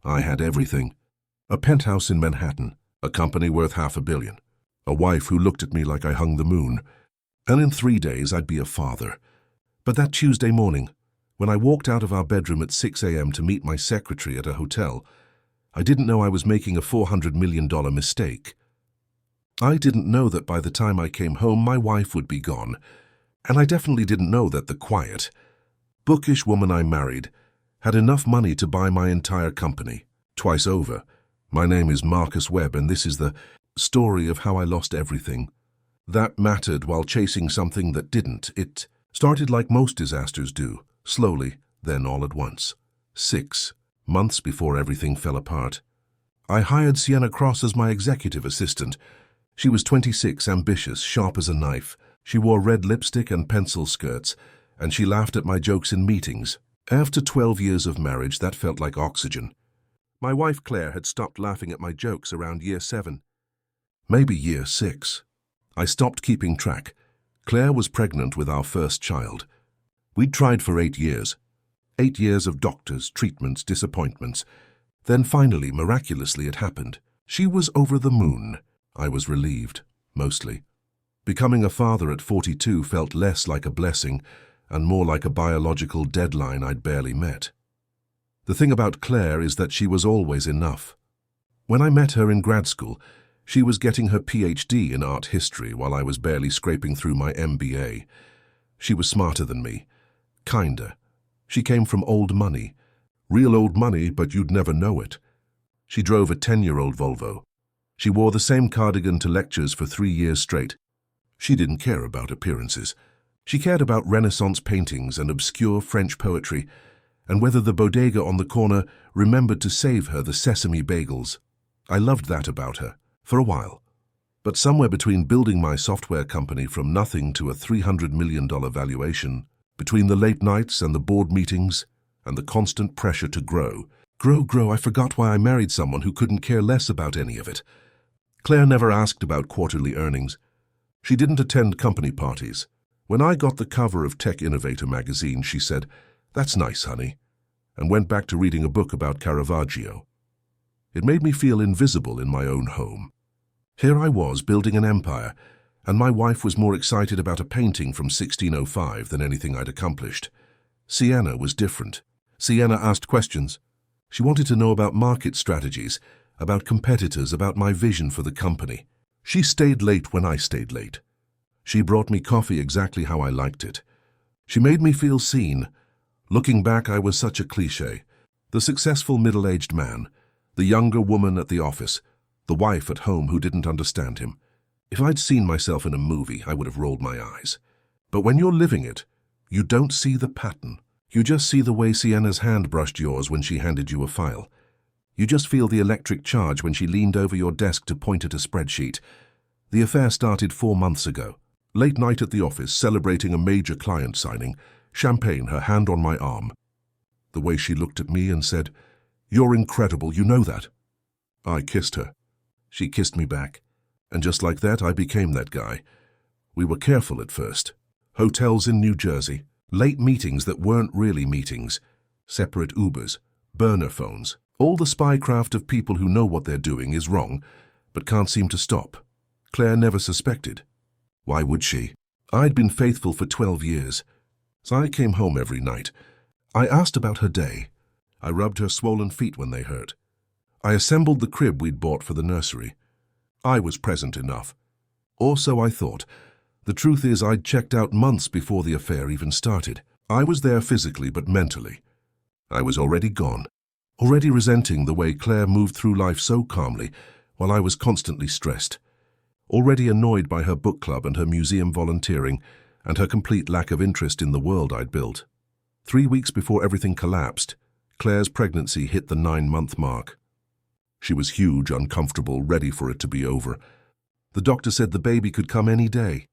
I had everything. A penthouse in Manhattan, a company worth $500 million, a wife who looked at me like I hung the moon, and in 3 days I'd be a father. But that Tuesday morning, when I walked out of our bedroom at 6 a.m. to meet my secretary at a hotel, I didn't know I was making a $400 million mistake. I didn't know that by the time I came home, my wife would be gone. And I definitely didn't know that the quiet, bookish woman I married had enough money to buy my entire company, twice over. My name is Marcus Webb, and this is the story of how I lost everything. That mattered while chasing something that didn't. It started like most disasters do, slowly, then all at once. 6 months before everything fell apart. I hired Sienna Cross as my executive assistant. She was 26, ambitious, sharp as a knife. She wore red lipstick and pencil skirts, and she laughed at my jokes in meetings. After 12 years of marriage, that felt like oxygen. My wife Claire had stopped laughing at my jokes around year 7. Maybe year 6. I stopped keeping track. Claire was pregnant with our first child. We'd tried for 8 years. 8 years of doctors, treatments, disappointments. Then finally, miraculously, it happened. She was over the moon. I was relieved, mostly. Becoming a father at 42 felt less like a blessing and more like a biological deadline I'd barely met. The thing about Claire is that she was always enough. When I met her in grad school, she was getting her PhD in art history while I was barely scraping through my MBA. She was smarter than me, kinder. She came from old money. Real old money, but you'd never know it. She drove a 10-year-old Volvo. She wore the same cardigan to lectures for 3 years straight. She didn't care about appearances. She cared about Renaissance paintings and obscure French poetry, and whether the bodega on the corner remembered to save her the sesame bagels. I loved that about her, for a while. But somewhere between building my software company from nothing to a $300 million valuation, between the late nights and the board meetings and the constant pressure to grow, I forgot why I married someone who couldn't care less about any of it. Claire never asked about quarterly earnings. She didn't attend company parties. When I got the cover of Tech Innovator magazine, she said, "That's nice, honey," and went back to reading a book about Caravaggio. It made me feel invisible in my own home. Here I was building an empire, and my wife was more excited about a painting from 1605 than anything I'd accomplished. Sienna was different. Sienna asked questions. She wanted to know about market strategies, about competitors, about my vision for the company. She stayed late when I stayed late. She brought me coffee exactly how I liked it. She made me feel seen. Looking back, I was such a cliché. The successful middle-aged man, the younger woman at the office, the wife at home who didn't understand him. If I'd seen myself in a movie, I would have rolled my eyes. But when you're living it, you don't see the pattern. You just see the way Sienna's hand brushed yours when she handed you a file. You just feel the electric charge when she leaned over your desk to point at a spreadsheet. The affair started 4 months ago. Late night at the office, celebrating a major client signing, champagne, her hand on my arm. The way she looked at me and said, "You're incredible, you know that." I kissed her. She kissed me back. And just like that, I became that guy. We were careful at first. Hotels in New Jersey, late meetings that weren't really meetings, separate Ubers, burner phones. All the spycraft of people who know what they're doing is wrong, but can't seem to stop. Claire never suspected. Why would she? I'd been faithful for 12 years. So I came home every night. I asked about her day. I rubbed her swollen feet when they hurt. I assembled the crib we'd bought for the nursery. I was present enough. Or so I thought. The truth is, I'd checked out months before the affair even started. I was there physically, but mentally. I was already gone. Already resenting the way Claire moved through life so calmly, while I was constantly stressed. Already annoyed by her book club and her museum volunteering, and her complete lack of interest in the world I'd built. 3 weeks before everything collapsed, Claire's pregnancy hit the 9-month mark. She was huge, uncomfortable, ready for it to be over. The doctor said the baby could come any day.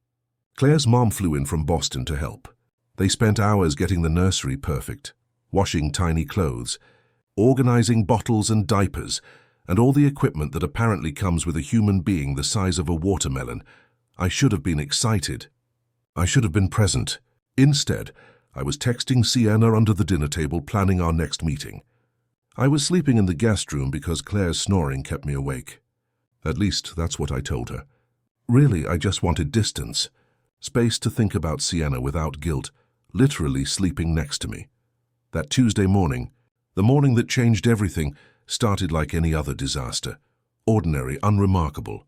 Claire's mom flew in from Boston to help. They spent hours getting the nursery perfect, washing tiny clothes, organizing bottles and diapers, and all the equipment that apparently comes with a human being the size of a watermelon. I should have been excited. I should have been present. Instead, I was texting Sienna under the dinner table planning our next meeting. I was sleeping in the guest room because Claire's snoring kept me awake. At least, that's what I told her. Really, I just wanted distance. Space to think about Sienna without guilt, literally sleeping next to me. That Tuesday morning, the morning that changed everything, started like any other disaster. Ordinary, unremarkable.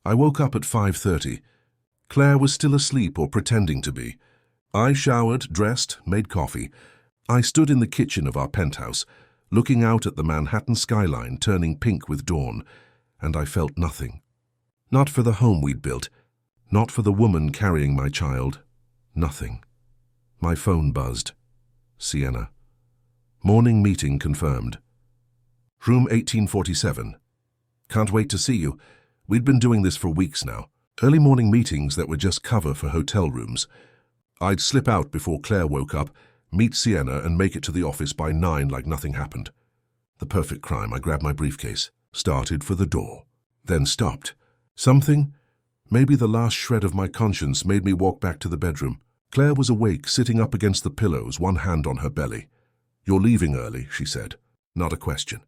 I woke up at 5:30. Claire was still asleep or pretending to be. I showered, dressed, made coffee. I stood in the kitchen of our penthouse, looking out at the Manhattan skyline turning pink with dawn, and I felt nothing. Not for the home we'd built, not for the woman carrying my child. Nothing. My phone buzzed. Sienna. Morning meeting confirmed. Room 1847. Can't wait to see you. We'd been doing this for weeks now. Early morning meetings that were just cover for hotel rooms. I'd slip out before Claire woke up, meet Sienna, and make it to the office by 9 like nothing happened. The perfect crime. I grabbed my briefcase, started for the door, then stopped. Something, maybe the last shred of my conscience, made me walk back to the bedroom. Claire was awake, sitting up against the pillows, one hand on her belly. "You're leaving early," she said. Not a question.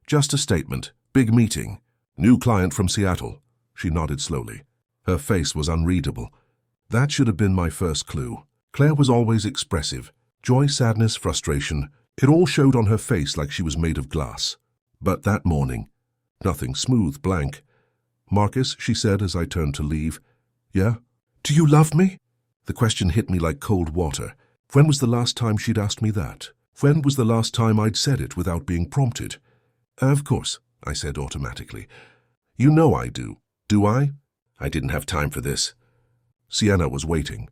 Just a statement. Big meeting. New client from Seattle. She nodded slowly. Her face was unreadable. That should have been my first clue. Claire was always expressive. Joy, sadness, frustration. It all showed on her face like she was made of glass. But that morning, nothing. Smooth, blank. "Marcus," she said as I turned to leave. "Yeah? Do you love me?" The question hit me like cold water. When was the last time she'd asked me that? When was the last time I'd said it without being prompted? "Of course," I said automatically. "You know I do. Do I?" I didn't have time for this. Sienna was waiting.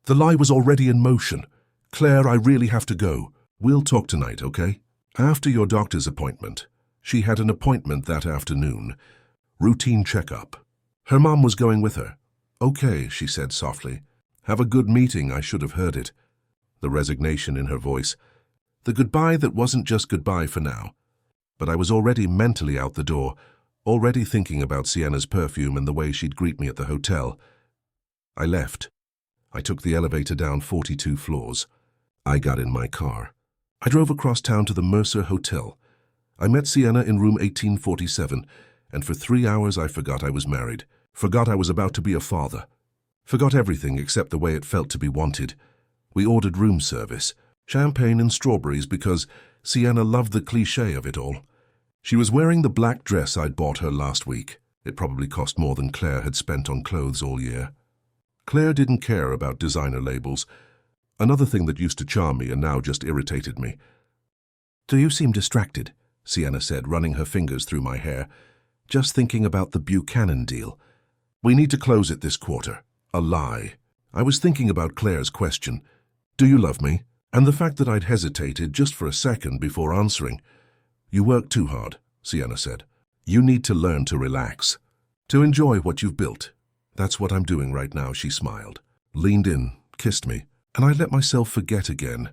The lie was already in motion. "Claire, I really have to go. We'll talk tonight, okay? After your doctor's appointment." She had an appointment that afternoon. Routine checkup. Her mom was going with her. "Okay," she said softly. "Have a good meeting." I should have heard it. The resignation in her voice. The goodbye that wasn't just goodbye for now. But I was already mentally out the door, already thinking about Sienna's perfume and the way she'd greet me at the hotel. I left. I took the elevator down 42 floors. I got in my car. I drove across town to the Mercer Hotel. I met Sienna in room 1847, and for 3 hours I forgot I was married, forgot I was about to be a father, forgot everything except the way it felt to be wanted. We ordered room service, champagne and strawberries, because Sienna loved the cliché of it all. She was wearing the black dress I'd bought her last week. It probably cost more than Claire had spent on clothes all year. Claire didn't care about designer labels, another thing that used to charm me and now just irritated me. "Do you seem distracted?" Sienna said, running her fingers through my hair. "Just thinking about the Buchanan deal. We need to close it this quarter." A lie. I was thinking about Claire's question, "Do you love me?" and the fact that I'd hesitated just for a second before answering. "You work too hard," Sienna said. "You need to learn to relax, to enjoy what you've built." "That's what I'm doing right now," she smiled, leaned in, kissed me, and I let myself forget again.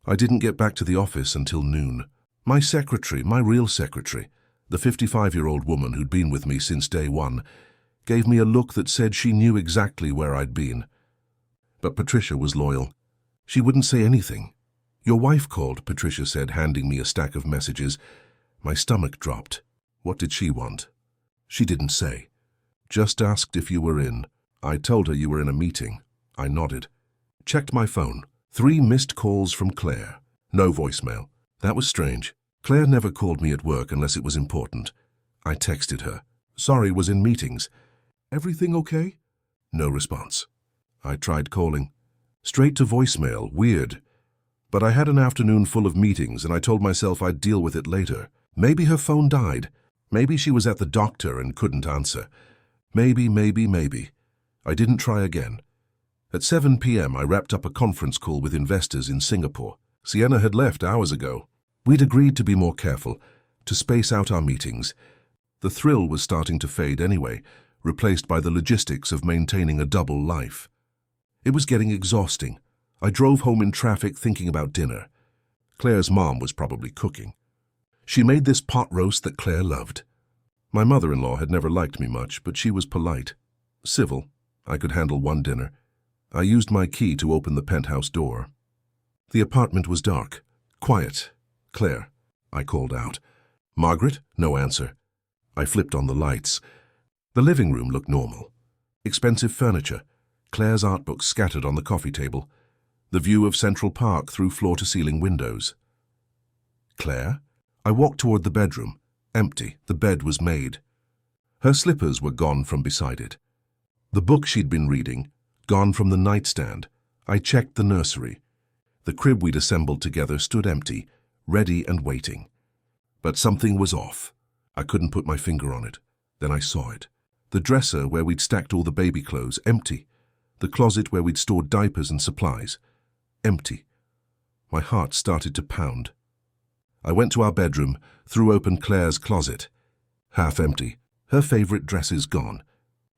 I didn't get back to the office until noon. My secretary, my real secretary, the 55-year-old woman who'd been with me since day one, gave me a look that said she knew exactly where I'd been. But Patricia was loyal. She wouldn't say anything. "Your wife called," Patricia said, handing me a stack of messages. My stomach dropped. What did she want? She didn't say. "Just asked if you were in." I told her you were in a meeting. I nodded. Checked my phone. 3 missed calls from Claire. No voicemail. That was strange. Claire never called me at work unless it was important. I texted her. "Sorry, was in meetings." "Everything okay?" No response. I tried calling. Straight to voicemail. Weird. But I had an afternoon full of meetings and I told myself I'd deal with it later. Maybe her phone died. Maybe she was at the doctor and couldn't answer. Maybe. I didn't try again. At 7 p.m. I wrapped up a conference call with investors in Singapore. Sienna had left hours ago. We'd agreed to be more careful, to space out our meetings. The thrill was starting to fade anyway, replaced by the logistics of maintaining a double life. It was getting exhausting. I drove home in traffic thinking about dinner. Claire's mom was probably cooking. She made this pot roast that Claire loved. My mother-in-law had never liked me much, but she was polite. Civil. I could handle one dinner. I used my key to open the penthouse door. The apartment was dark, quiet. "Claire." I called out. Margaret? No answer. I flipped on the lights. The living room looked normal. Expensive furniture, Claire's art books scattered on the coffee table, the view of Central Park through floor-to-ceiling windows. Claire? I walked toward the bedroom. Empty. The bed was made. Her slippers were gone from beside it. The book she'd been reading, gone from the nightstand. I checked the nursery. The crib we'd assembled together stood empty, ready and waiting. But something was off. I couldn't put my finger on it. Then I saw it. The dresser where we'd stacked all the baby clothes, empty. The closet where we'd stored diapers and supplies, empty. My heart started to pound. I went to our bedroom, threw open Claire's closet. Half empty. Her favorite dresses gone.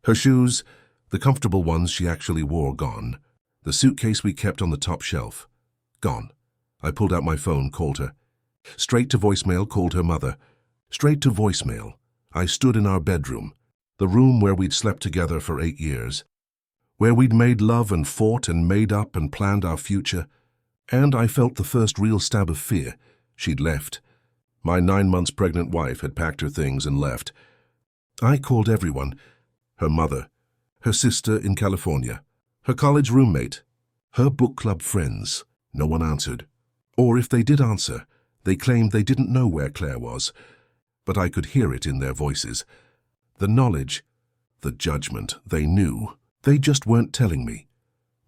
Her shoes, the comfortable ones she actually wore, gone. The suitcase we kept on the top shelf, gone. I pulled out my phone, called her. Straight to voicemail, called her mother. Straight to voicemail. I stood in our bedroom, the room where we'd slept together for 8 years, where we'd made love and fought and made up and planned our future, and I felt the first real stab of fear. She'd left. My 9 months pregnant wife had packed her things and left. I called everyone. Her mother, her sister in California, her college roommate, her book club friends. No one answered. Or if they did answer, they claimed they didn't know where Claire was. But I could hear it in their voices. The knowledge, the judgment, they knew. They just weren't telling me.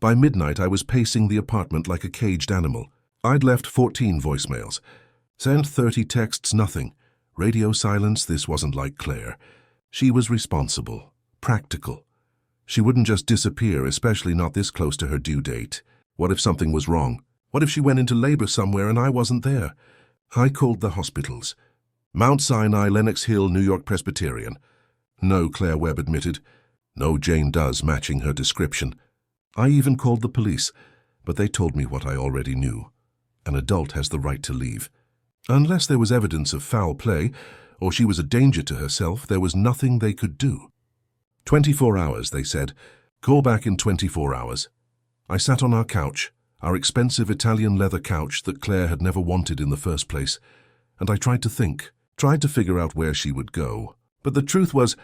By midnight, I was pacing the apartment like a caged animal. I'd left 14 voicemails. Sent 30 texts, nothing. Radio silence. This wasn't like Claire. She was responsible, practical. She wouldn't just disappear, especially not this close to her due date. What if something was wrong? What if she went into labor somewhere and I wasn't there? I called the hospitals. Mount Sinai, Lenox Hill, New York Presbyterian. No, Claire Webb admitted. No, Jane does, matching her description. I even called the police, but they told me what I already knew. An adult has the right to leave. Unless there was evidence of foul play, or she was a danger to herself, there was nothing they could do. 24 hours, they said. Call back in 24 hours. I sat on our couch, our expensive Italian leather couch that Claire had never wanted in the first place, and I tried to think, tried to figure out where she would go. But the truth was,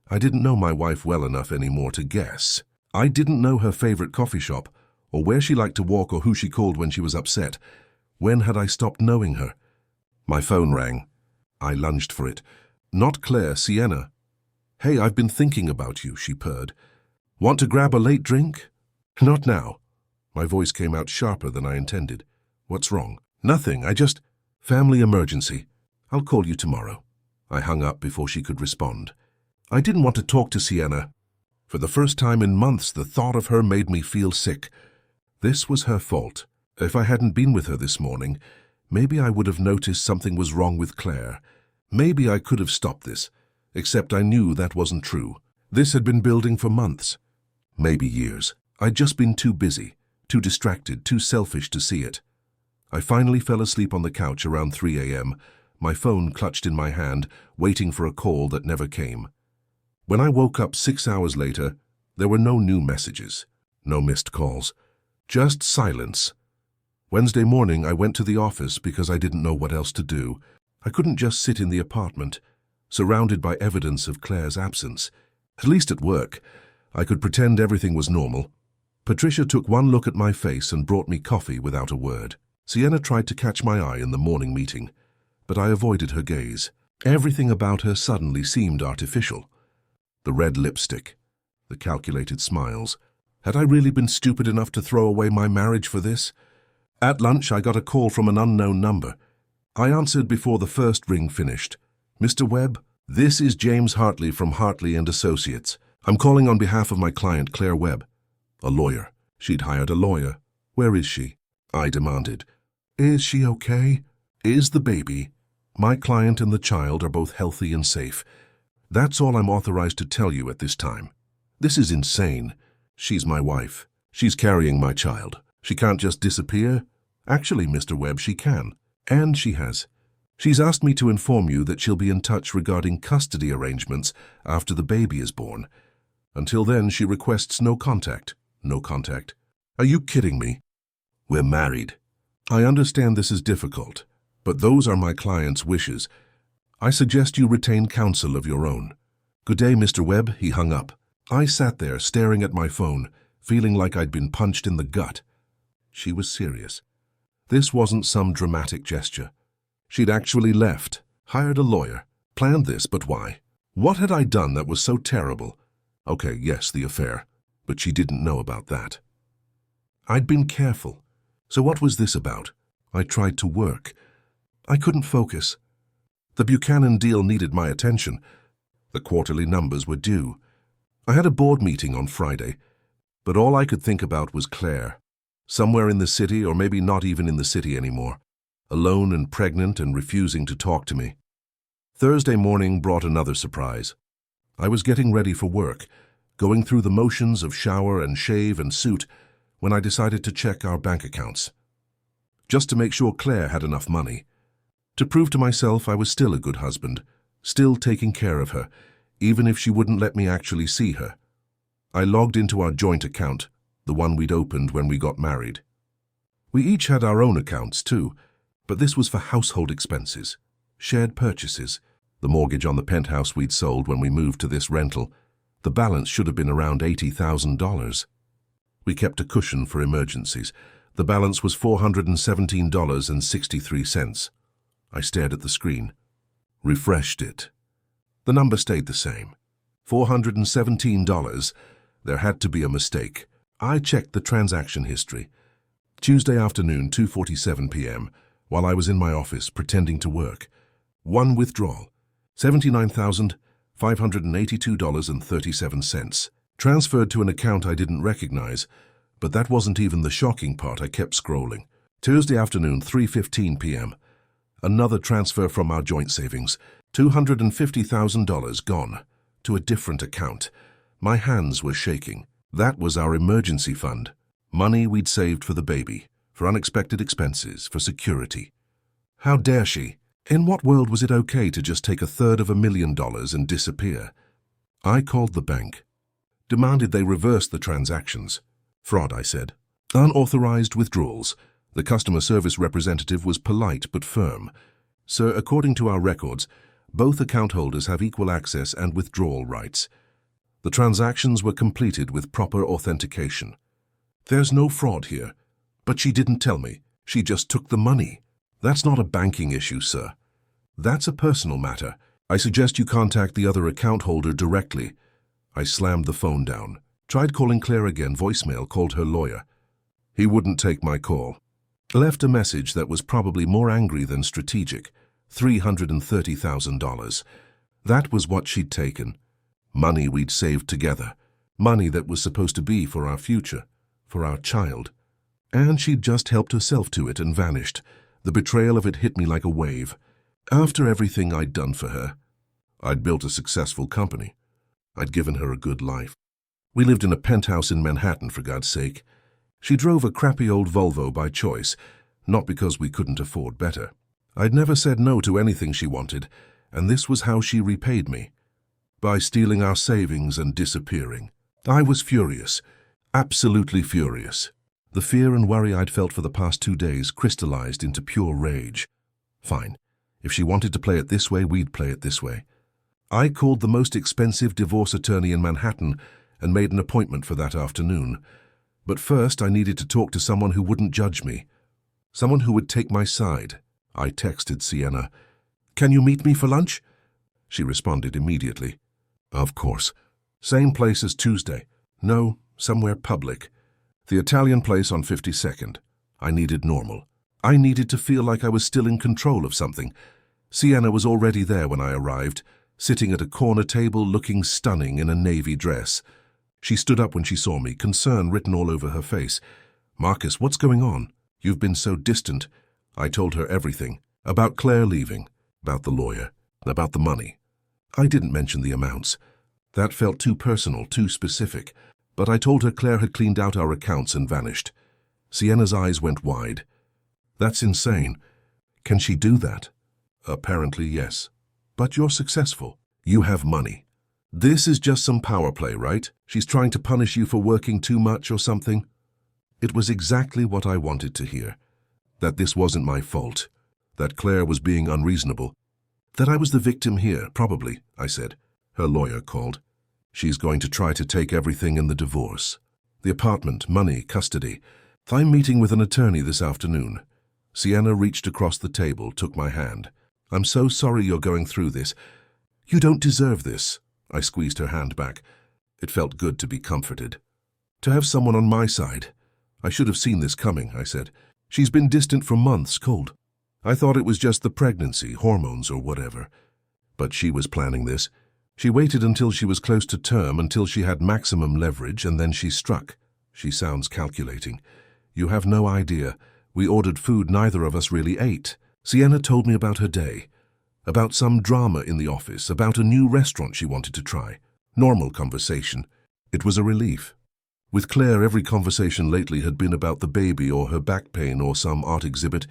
I didn't know my wife well enough anymore to guess. I didn't know her favorite coffee shop, or where she liked to walk, or who she called when she was upset. When had I stopped knowing her? My phone rang. I lunged for it. Not Claire, Sienna. Hey, I've been thinking about you, she purred. Want to grab a late drink? Not now. My voice came out sharper than I intended. What's wrong? Nothing, Family emergency. I'll call you tomorrow. I hung up before she could respond. I didn't want to talk to Sienna. For the first time in months, the thought of her made me feel sick. This was her fault. If I hadn't been with her this morning, maybe I would have noticed something was wrong with Claire. Maybe I could have stopped this, except I knew that wasn't true. This had been building for months, maybe years. I'd just been too busy, too distracted, too selfish to see it. I finally fell asleep on the couch around 3 a.m., my phone clutched in my hand, waiting for a call that never came. When I woke up 6 hours later, there were no new messages, no missed calls, just silence. Wednesday morning, I went to the office because I didn't know what else to do. I couldn't just sit in the apartment, surrounded by evidence of Claire's absence. At least at work, I could pretend everything was normal. Patricia took one look at my face and brought me coffee without a word. Sienna tried to catch my eye in the morning meeting, but I avoided her gaze. Everything about her suddenly seemed artificial. The red lipstick, the calculated smiles. Had I really been stupid enough to throw away my marriage for this? At lunch, I got a call from an unknown number. I answered before the first ring finished. Mr. Webb, this is James Hartley from Hartley and Associates. I'm calling on behalf of my client, Claire Webb. A lawyer. She'd hired a lawyer. Where is she? I demanded. Is she okay? Is the baby? My client and the child are both healthy and safe. That's all I'm authorized to tell you at this time. This is insane. She's my wife. She's carrying my child. She can't just disappear. Actually, Mr. Webb, she can. And she has. She's asked me to inform you that she'll be in touch regarding custody arrangements after the baby is born. Until then, she requests no contact. No contact. Are you kidding me? We're married. I understand this is difficult. But those are my client's wishes. I suggest you retain counsel of your own. Good day, Mr. Webb. He hung up. I sat there staring at my phone, feeling like I'd been punched in the gut. She was serious. This wasn't some dramatic gesture. She'd actually left, hired a lawyer, planned this, but why? What had I done that was so terrible? Okay, yes, the affair, but she didn't know about that. I'd been careful. So what was this about? I tried to work. I couldn't focus. The Buchanan deal needed my attention. The quarterly numbers were due. I had a board meeting on Friday, but all I could think about was Claire. Somewhere in the city, or maybe not even in the city anymore. Alone and pregnant and refusing to talk to me. Thursday morning brought another surprise. I was getting ready for work, going through the motions of shower and shave and suit, when I decided to check our bank accounts. Just to make sure Claire had enough money. To prove to myself I was still a good husband, still taking care of her, even if she wouldn't let me actually see her. I logged into our joint account, the one we'd opened when we got married. We each had our own accounts too, but this was for household expenses, shared purchases, the mortgage on the penthouse we'd sold when we moved to this rental. The balance should have been around $80,000. We kept a cushion for emergencies. The balance was $417.63. I stared at the screen, refreshed it. The number stayed the same. $417. There had to be a mistake. I checked the transaction history. Tuesday afternoon, 2:47 p.m., while I was in my office pretending to work. One withdrawal, $79,582.37. Transferred to an account I didn't recognize, but that wasn't even the shocking part. I kept scrolling. Tuesday afternoon, 3:15 p.m., another transfer from our joint savings, $250,000 gone, to a different account. My hands were shaking. That was our emergency fund, money we'd saved for the baby, for unexpected expenses, for security. How dare she? In what world was it okay to just take $350,000 and disappear? I called the bank, demanded they reverse the transactions. Fraud, I said. Unauthorized withdrawals. The customer service representative was polite but firm. Sir, according to our records, both account holders have equal access and withdrawal rights. The transactions were completed with proper authentication. There's no fraud here. But she didn't tell me. She just took the money. That's not a banking issue, sir. That's a personal matter. I suggest you contact the other account holder directly. I slammed the phone down. Tried calling Claire again, voicemail, called her lawyer. He wouldn't take my call. Left a message that was probably more angry than strategic. $330,000. That was what she'd taken. Money we'd saved together. Money that was supposed to be for our future, for our child. And she'd just helped herself to it and vanished. The betrayal of it hit me like a wave. After everything I'd done for her, I'd built a successful company. I'd given her a good life. We lived in a penthouse in Manhattan, for God's sake. She drove a crappy old Volvo by choice, not because we couldn't afford better. I'd never said no to anything she wanted, and this was how she repaid me. By stealing our savings and disappearing. I was furious, absolutely furious. The fear and worry I'd felt for the past 2 days crystallized into pure rage. Fine. If she wanted to play it this way, we'd play it this way. I called the most expensive divorce attorney in Manhattan and made an appointment for that afternoon. But first I needed to talk to someone who wouldn't judge me. Someone who would take my side. I texted Sienna. "Can you meet me for lunch?" She responded immediately. Of course. Same place as Tuesday. No, somewhere public. The Italian place on 52nd. I needed normal. I needed to feel like I was still in control of something. Sienna was already there when I arrived, sitting at a corner table looking stunning in a navy dress. She stood up when she saw me, concern written all over her face. "Marcus, what's going on? You've been so distant." I told her everything. About Claire leaving, about the lawyer, about the money. I didn't mention the amounts. That felt too personal, too specific. But I told her Claire had cleaned out our accounts and vanished. Sienna's eyes went wide. "That's insane. Can she do that?" "Apparently, yes. But you're successful. You have money. This is just some power play, right? She's trying to punish you for working too much or something?" It was exactly what I wanted to hear. That this wasn't my fault. That Claire was being unreasonable. That I was the victim here, probably, I said. Her lawyer called. She's going to try to take everything in the divorce. The apartment, money, custody. I'm meeting with an attorney this afternoon. Sienna reached across the table, took my hand. I'm so sorry you're going through this. You don't deserve this. I squeezed her hand back. It felt good to be comforted. To have someone on my side. I should have seen this coming, I said. She's been distant for months, cold. I thought it was just the pregnancy, hormones or whatever. But she was planning this. She waited until she was close to term, until she had maximum leverage, and then she struck. She sounds calculating. You have no idea. We ordered food neither of us really ate. Sienna told me about her day, about some drama in the office, about a new restaurant she wanted to try. Normal conversation. It was a relief. With Claire, every conversation lately had been about the baby or her back pain or some art exhibit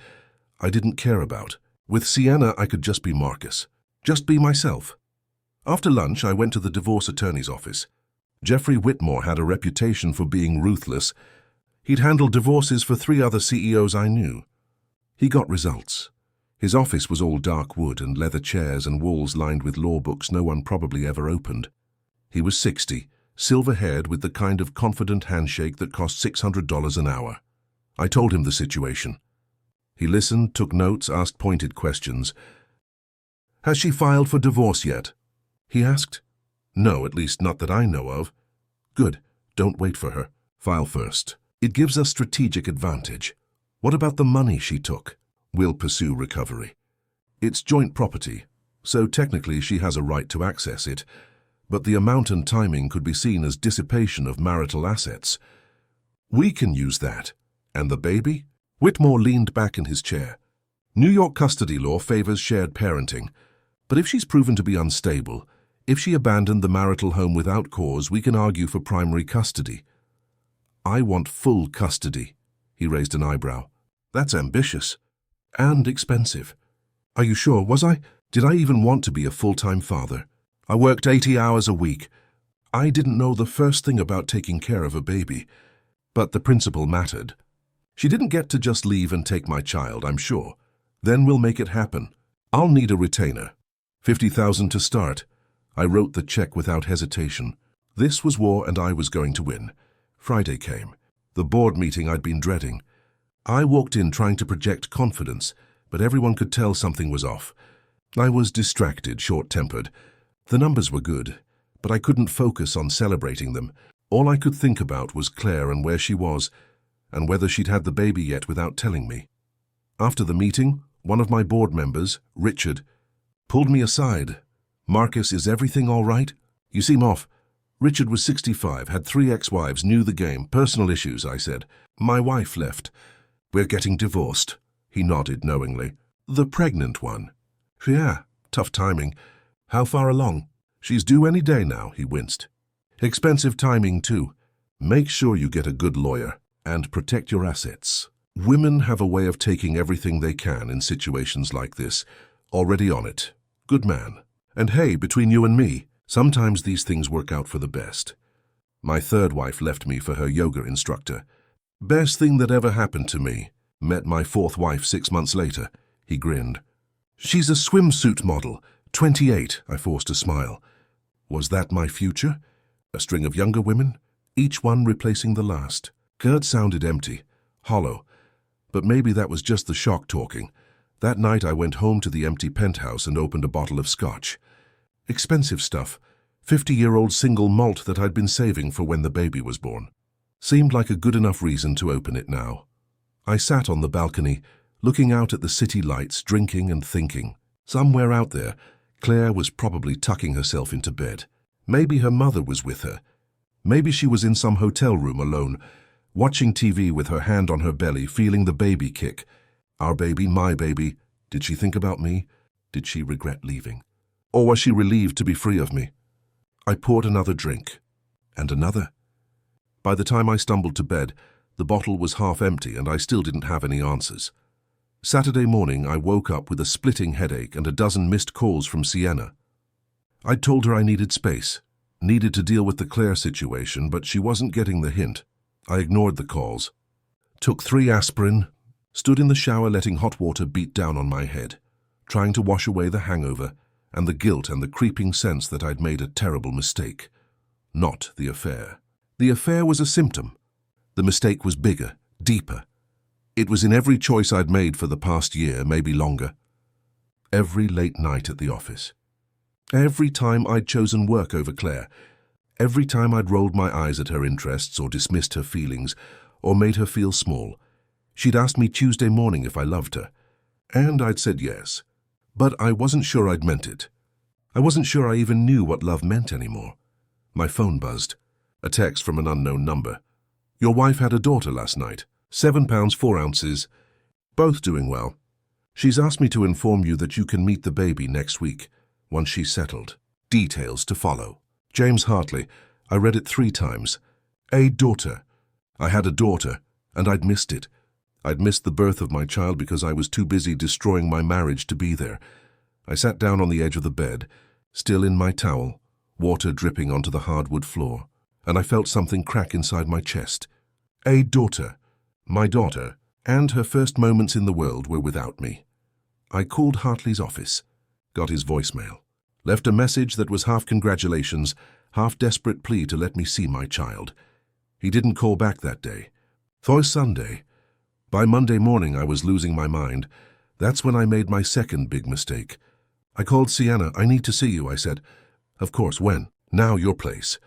I didn't care about. With Sienna, I could just be Marcus. Just be myself. After lunch, I went to the divorce attorney's office. Jeffrey Whitmore had a reputation for being ruthless. He'd handled divorces for 3 other CEOs I knew. He got results. His office was all dark wood and leather chairs and walls lined with law books no one probably ever opened. He was 60, silver-haired with the kind of confident handshake that cost $600 an hour. I told him the situation. He listened, took notes, asked pointed questions. Has she filed for divorce yet? He asked. No, at least not that I know of. Good. Don't wait for her. File first. It gives us strategic advantage. What about the money she took? We'll pursue recovery. It's joint property, so technically she has a right to access it, but the amount and timing could be seen as dissipation of marital assets. We can use that. And the baby? Whitmore leaned back in his chair. New York custody law favors shared parenting, but if she's proven to be unstable, if she abandoned the marital home without cause, we can argue for primary custody. I want full custody. He raised an eyebrow. That's ambitious. And expensive. Are you sure, was I? Did I even want to be a full-time father? I worked 80 hours a week. I didn't know the first thing about taking care of a baby. But the principle mattered. She didn't get to just leave and take my child, I'm sure. Then we'll make it happen. I'll need a retainer. $50,000 to start. I wrote the check without hesitation. This was war and I was going to win. Friday came. The board meeting I'd been dreading. I walked in trying to project confidence, but everyone could tell something was off. I was distracted, short-tempered. The numbers were good, but I couldn't focus on celebrating them. All I could think about was Claire and where she was, and whether she'd had the baby yet without telling me. After the meeting, one of my board members, Richard, pulled me aside. Marcus, is everything all right? You seem off. Richard was 65, had 3 ex-wives, knew the game. Personal issues, I said. My wife left. We're getting divorced. He nodded knowingly. The pregnant one. Yeah, tough timing. How far along? She's due any day now, he winced. Expensive timing, too. Make sure you get a good lawyer and protect your assets. Women have a way of taking everything they can in situations like this. Already on it. Good man. And hey, between you and me, sometimes these things work out for the best. My 3rd wife left me for her yoga instructor. Best thing that ever happened to me. Met my 4th wife 6 months later. He grinned. She's a swimsuit model. 28, I forced a smile. Was that my future? A string of younger women, each one replacing the last. Gerd sounded empty, hollow. But maybe that was just the shock talking. That night I went home to the empty penthouse and opened a bottle of scotch. Expensive stuff. 50-year-old single malt that I'd been saving for when the baby was born. Seemed like a good enough reason to open it now. I sat on the balcony, looking out at the city lights, drinking and thinking. Somewhere out there, Claire was probably tucking herself into bed. Maybe her mother was with her. Maybe she was in some hotel room alone, watching TV with her hand on her belly, feeling the baby kick. Our baby, my baby. Did she think about me? Did she regret leaving? Or was she relieved to be free of me? I poured another drink. And another. By the time I stumbled to bed, the bottle was half empty and I still didn't have any answers. Saturday morning, I woke up with a splitting headache and a dozen missed calls from Sienna. I'd told her I needed space, needed to deal with the Claire situation, but she wasn't getting the hint. I ignored the calls. Took 3 aspirin, Stood in the shower letting hot water beat down on my head, trying to wash away the hangover and the guilt and the creeping sense that I'd made a terrible mistake. Not the affair. The affair was a symptom. The mistake was bigger, deeper. It was in every choice I'd made for the past year, maybe longer. Every late night at the office. Every time I'd chosen work over Claire. Every time I'd rolled my eyes at her interests or dismissed her feelings or made her feel small. She'd asked me Tuesday morning if I loved her, and I'd said yes. But I wasn't sure I'd meant it. I wasn't sure I even knew what love meant anymore. My phone buzzed. A text from an unknown number. Your wife had a daughter last night. 7 pounds 4 ounces. Both doing well. She's asked me to inform you that you can meet the baby next week, once she's settled. Details to follow. James Hartley. I read it 3 times. A daughter. I had a daughter, and I'd missed it. I'd missed the birth of my child because I was too busy destroying my marriage to be there. I sat down on the edge of the bed, still in my towel, water dripping onto the hardwood floor, and I felt something crack inside my chest. A daughter. My daughter, and her first moments in the world were without me. I called Hartley's office, got his voicemail, left a message that was half congratulations, half desperate plea to let me see my child. He didn't call back that day. For Sunday. By Monday morning I was losing my mind. That's when I made my second big mistake. I called Sienna. I need to see you, I said. Of course, when? Now, your place.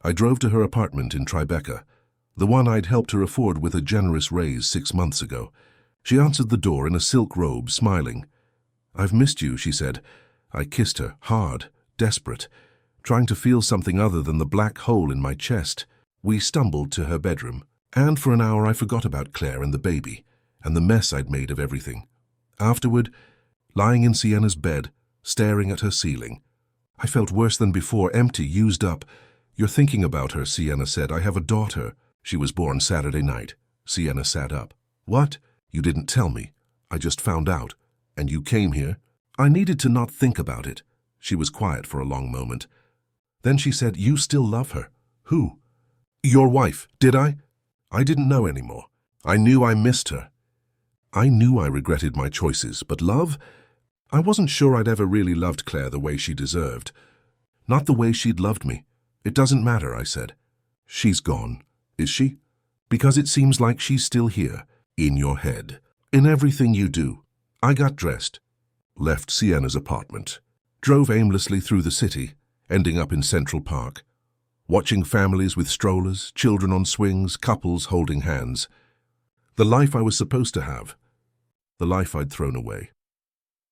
I drove to her apartment in Tribeca, the one I'd helped her afford with a generous raise 6 months ago. She answered the door in a silk robe, smiling. I've missed you, she said. I kissed her, hard, desperate, trying to feel something other than the black hole in my chest. We stumbled to her bedroom, and for an hour I forgot about Claire and the baby, and the mess I'd made of everything. Afterward, lying in Sienna's bed, staring at her ceiling, I felt worse than before, empty, used up. You're thinking about her, Sienna said. I have a daughter. She was born Saturday night. Sienna sat up. What? You didn't tell me. I just found out. And you came here? I needed to not think about it. She was quiet for a long moment. Then she said, you still love her. Who? Your wife. Did I? I didn't know anymore. I knew I missed her. I knew I regretted my choices, but love? I wasn't sure I'd ever really loved Claire the way she deserved. Not the way she'd loved me. It doesn't matter, I said. She's gone. Is she? Because it seems like she's still here, in your head, in everything you do. I got dressed, left Sienna's apartment, drove aimlessly through the city, ending up in Central Park, watching families with strollers, children on swings, couples holding hands. The life I was supposed to have, the life I'd thrown away.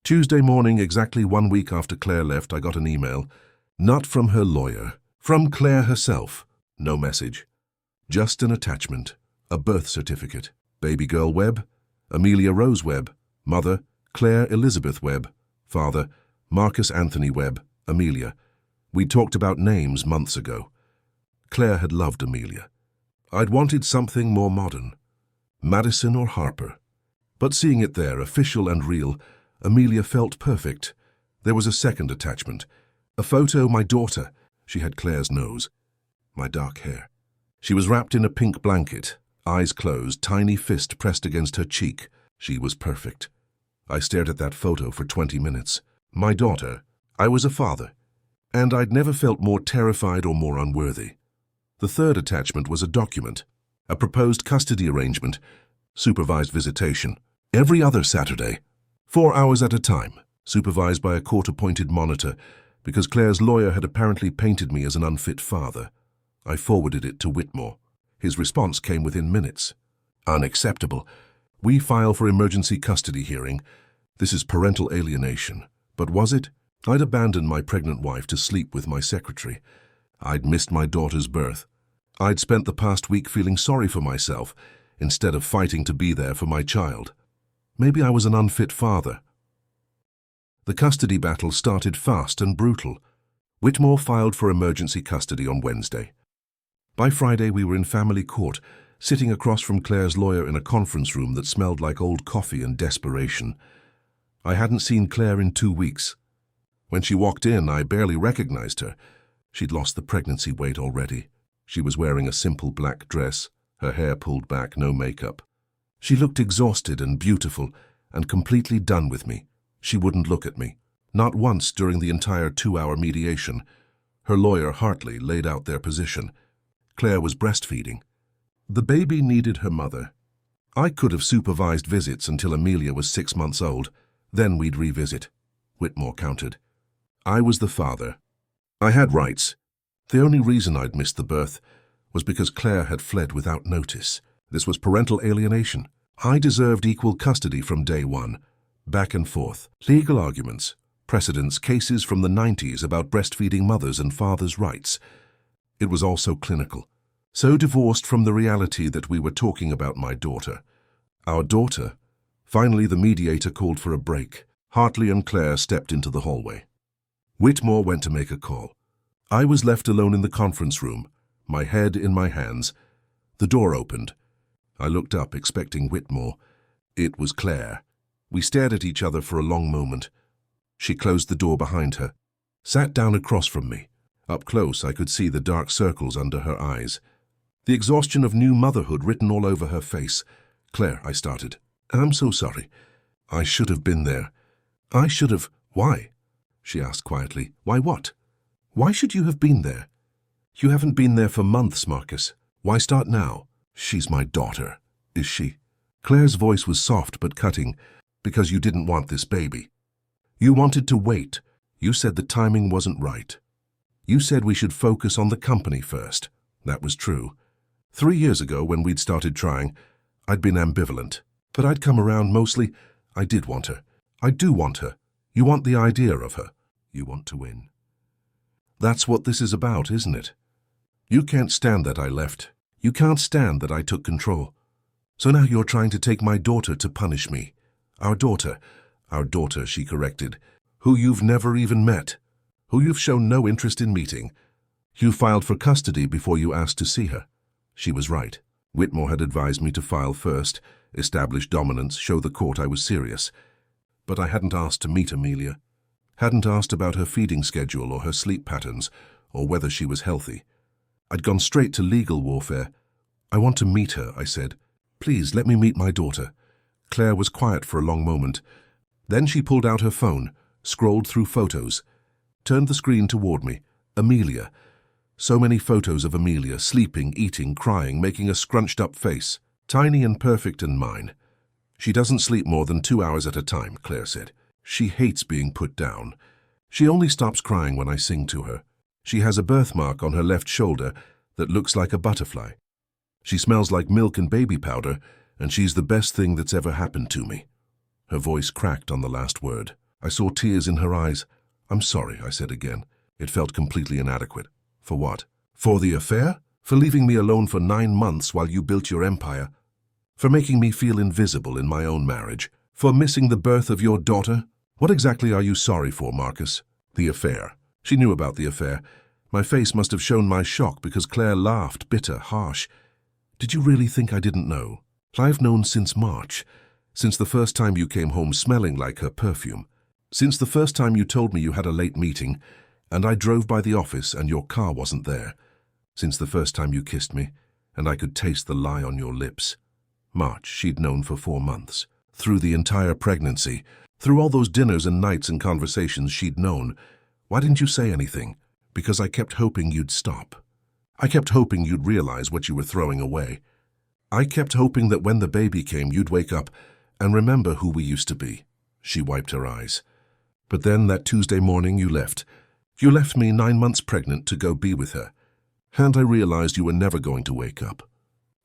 Tuesday morning, exactly 1 week after Claire left, I got an email, not from her lawyer, from Claire herself. No message. Just an attachment, a birth certificate. Baby girl Webb, Amelia Rose Webb. Mother, Claire Elizabeth Webb. Father, Marcus Anthony Webb. Amelia. We'd talked about names months ago. Claire had loved Amelia. I'd wanted something more modern. Madison or Harper. But seeing it there, official and real, Amelia felt perfect. There was a second attachment. A photo, my daughter. She had Claire's nose. My dark hair. She was wrapped in a pink blanket, eyes closed, tiny fist pressed against her cheek. She was perfect. I stared at that photo for 20 minutes. My daughter. I was a father. And I'd never felt more terrified or more unworthy. The third attachment was a document. A proposed custody arrangement. Supervised visitation. Every other Saturday. 4 hours at a time. Supervised by a court-appointed monitor, because Claire's lawyer had apparently painted me as an unfit father. I forwarded it to Whitmore. His response came within minutes. Unacceptable. We file for emergency custody hearing. This is parental alienation. But was it? I'd abandoned my pregnant wife to sleep with my secretary. I'd missed my daughter's birth. I'd spent the past week feeling sorry for myself, instead of fighting to be there for my child. Maybe I was an unfit father. The custody battle started fast and brutal. Whitmore filed for emergency custody on Wednesday. By Friday, we were in family court, sitting across from Claire's lawyer in a conference room that smelled like old coffee and desperation. I hadn't seen Claire in 2 weeks. When she walked in, I barely recognized her. She'd lost the pregnancy weight already. She was wearing a simple black dress, her hair pulled back, no makeup. She looked exhausted and beautiful and completely done with me. She wouldn't look at me. Not once during the entire 2-hour mediation. Her lawyer, Hartley, laid out their position. Claire was breastfeeding. The baby needed her mother. I could have supervised visits until Amelia was 6 months old. Then we'd revisit. Whitmore countered. I was the father. I had rights. The only reason I'd missed the birth was because Claire had fled without notice. This was parental alienation. I deserved equal custody from day one. Back and forth. Legal arguments. Precedents, cases from the 90s about breastfeeding mothers and fathers' rights. It was all so clinical. So divorced from the reality that we were talking about my daughter. Our daughter. Finally, the mediator called for a break. Hartley and Claire stepped into the hallway. Whitmore went to make a call. I was left alone in the conference room, my head in my hands. The door opened. I looked up, expecting Whitmore. It was Claire. We stared at each other for a long moment. She closed the door behind her, sat down across from me. Up close, I could see the dark circles under her eyes. The exhaustion of new motherhood written all over her face. Claire, I started. I'm so sorry. I should have been there. I should have. Why? She asked quietly. Why what? Why should you have been there? You haven't been there for months, Marcus. Why start now? She's my daughter, is she? Claire's voice was soft but cutting. Because you didn't want this baby. You wanted to wait. You said the timing wasn't right. You said we should focus on the company first. That was true. 3 years ago, when we'd started trying, I'd been ambivalent. But I'd come around mostly. I did want her. I do want her. You want the idea of her. You want to win. That's what this is about, isn't it? You can't stand that I left. You can't stand that I took control. So now you're trying to take my daughter to punish me. Our daughter, she corrected, who you've never even met, who you've shown no interest in meeting. You filed for custody before you asked to see her. She was right. Whitmore had advised me to file first, establish dominance, show the court I was serious. But I hadn't asked to meet Amelia. Hadn't asked about her feeding schedule or her sleep patterns, or whether she was healthy. I'd gone straight to legal warfare. I want to meet her, I said. Please, let me meet my daughter. Claire was quiet for a long moment. Then she pulled out her phone, scrolled through photos, turned the screen toward me. Amelia. So many photos of Amelia, sleeping, eating, crying, making a scrunched-up face. Tiny and perfect and mine. She doesn't sleep more than 2 hours at a time, Claire said. She hates being put down. She only stops crying when I sing to her. She has a birthmark on her left shoulder that looks like a butterfly. She smells like milk and baby powder, and she's the best thing that's ever happened to me. Her voice cracked on the last word. I saw tears in her eyes. I'm sorry, I said again. It felt completely inadequate. For what? For the affair? For leaving me alone for 9 months while you built your empire? For making me feel invisible in my own marriage? For missing the birth of your daughter? What exactly are you sorry for, Marcus? The affair. She knew about the affair. My face must have shown my shock because Claire laughed, bitter, harsh. Did you really think I didn't know? I've known since March. Since the first time you came home smelling like her perfume. Since the first time you told me you had a late meeting, and I drove by the office and your car wasn't there. Since the first time you kissed me, and I could taste the lie on your lips. March, she'd known for 4 months. Through the entire pregnancy, through all those dinners and nights and conversations she'd known. Why didn't you say anything? Because I kept hoping you'd stop. I kept hoping you'd realize what you were throwing away. I kept hoping that when the baby came, you'd wake up and remember who we used to be. She wiped her eyes. But then that Tuesday morning you left. You left me 9 months pregnant to go be with her. And I realized you were never going to wake up.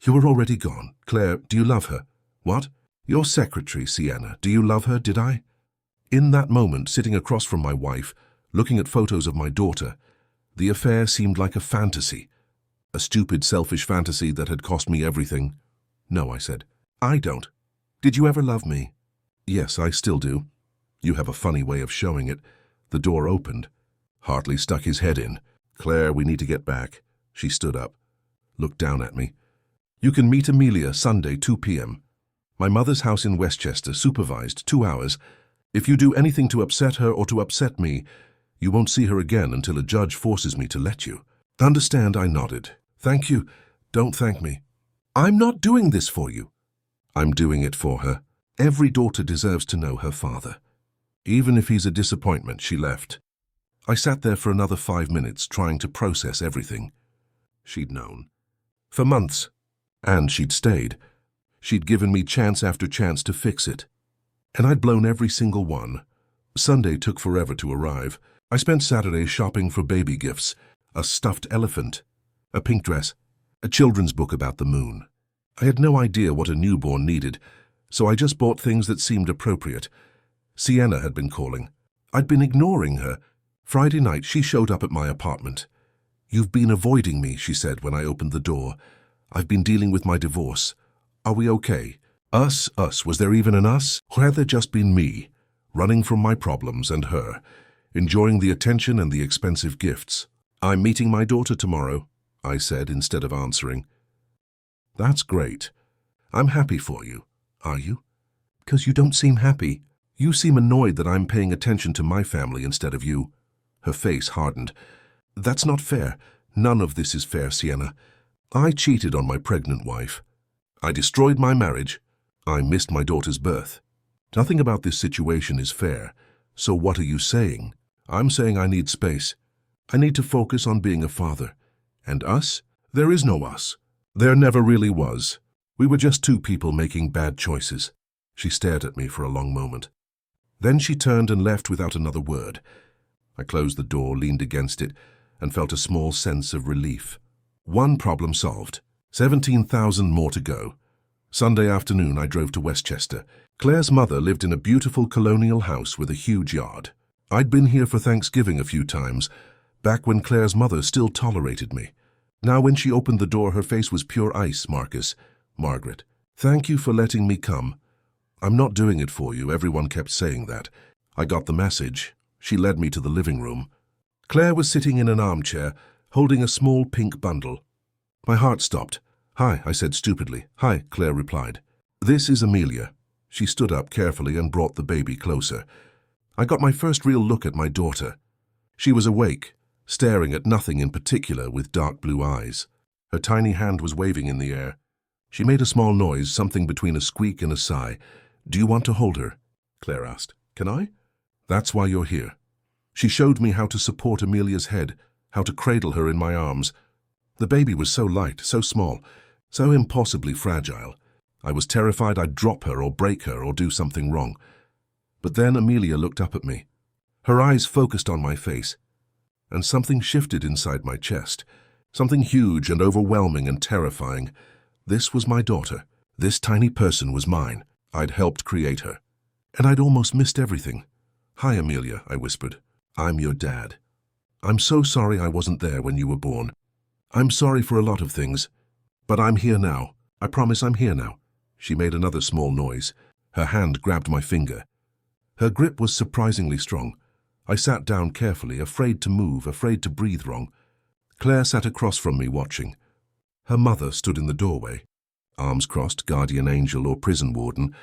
You were already gone. Claire, do you love her? What? Your secretary, Sienna. Do you love her, did I? In that moment, sitting across from my wife, looking at photos of my daughter, the affair seemed like a fantasy. A stupid, selfish fantasy that had cost me everything. No, I said. I don't. Did you ever love me? Yes, I still do. You have a funny way of showing it. The door opened. Hartley stuck his head in. Claire, we need to get back. She stood up, looked down at me. You can meet Amelia Sunday, 2 p.m. My mother's house in Westchester, supervised, 2 hours. If you do anything to upset her or to upset me, you won't see her again until a judge forces me to let you. Understand? I nodded. Thank you. Don't thank me. I'm not doing this for you. I'm doing it for her. Every daughter deserves to know her father. Even if he's a disappointment, she left. I sat there for another 5 minutes trying to process everything. She'd known. For months. And she'd stayed. She'd given me chance after chance to fix it. And I'd blown every single one. Sunday took forever to arrive. I spent Saturday shopping for baby gifts, a stuffed elephant, a pink dress, a children's book about the moon. I had no idea what a newborn needed, so I just bought things that seemed appropriate. Sienna had been calling. I'd been ignoring her. Friday night, she showed up at my apartment. "You've been avoiding me," she said when I opened the door. "I've been dealing with my divorce. Are we okay?" Us. Was there even an us? Or had there just been me, running from my problems, and her, enjoying the attention and the expensive gifts? "I'm meeting my daughter tomorrow," I said instead of answering. "That's great. I'm happy for you." "Are you?" "'Cause you don't seem happy. You seem annoyed that I'm paying attention to my family instead of you." Her face hardened. "That's not fair. None of this is fair, Sienna. I cheated on my pregnant wife. I destroyed my marriage. I missed my daughter's birth. Nothing about this situation is fair. So what are you saying?" "I'm saying I need space. I need to focus on being a father. And us? There is no us. There never really was. We were just two people making bad choices." She stared at me for a long moment. Then she turned and left without another word. I closed the door, leaned against it, and felt a small sense of relief. One problem solved. 17,000 more to go. Sunday afternoon, I drove to Westchester. Claire's mother lived in a beautiful colonial house with a huge yard. I'd been here for Thanksgiving a few times, back when Claire's mother still tolerated me. Now when she opened the door, her face was pure ice. Margaret, thank you for letting me come. I'm not doing it for you, everyone kept saying that. I got the message. She led me to the living room. Claire was sitting in an armchair, holding a small pink bundle. My heart stopped. "Hi," I said stupidly. "Hi," Claire replied. "This is Amelia." She stood up carefully and brought the baby closer. I got my first real look at my daughter. She was awake, staring at nothing in particular with dark blue eyes. Her tiny hand was waving in the air. She made a small noise, something between a squeak and a sigh. "Do you want to hold her?" Claire asked. "Can I?" "That's why you're here." She showed me how to support Amelia's head, how to cradle her in my arms. The baby was so light, so small, so impossibly fragile. I was terrified I'd drop her or break her or do something wrong. But then Amelia looked up at me. Her eyes focused on my face, and something shifted inside my chest. Something huge and overwhelming and terrifying. This was my daughter. This tiny person was mine. I'd helped create her. And I'd almost missed everything. "Hi, Amelia," I whispered. "I'm your dad. I'm so sorry I wasn't there when you were born. I'm sorry for a lot of things. But I'm here now. I promise I'm here now." She made another small noise. Her hand grabbed my finger. Her grip was surprisingly strong. I sat down carefully, afraid to move, afraid to breathe wrong. Claire sat across from me, watching. Her mother stood in the doorway. Arms crossed, guardian angel or prison warden.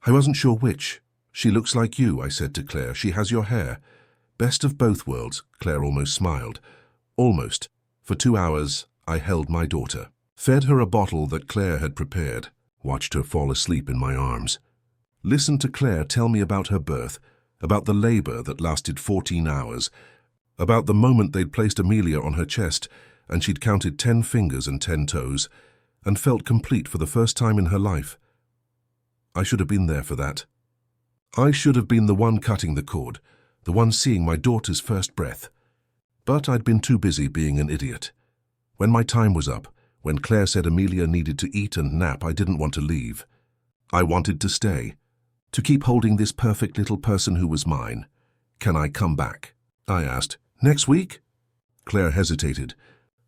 I wasn't sure which. "She looks like you," I said to Claire. "She has your hair." Best of both worlds, Claire almost smiled. Almost. For 2 hours, I held my daughter. Fed her a bottle that Claire had prepared. Watched her fall asleep in my arms. Listened to Claire tell me about her birth, about the labor that lasted 14 hours, about the moment they'd placed Amelia on her chest and she'd counted 10 fingers and 10 toes, and felt complete for the first time in her life. I should have been there for that. I should have been the one cutting the cord, the one seeing my daughter's first breath. But I'd been too busy being an idiot. When my time was up, when Claire said Amelia needed to eat and nap, I didn't want to leave. I wanted to stay, to keep holding this perfect little person who was mine. "Can I come back?" I asked. "Next week?" Claire hesitated,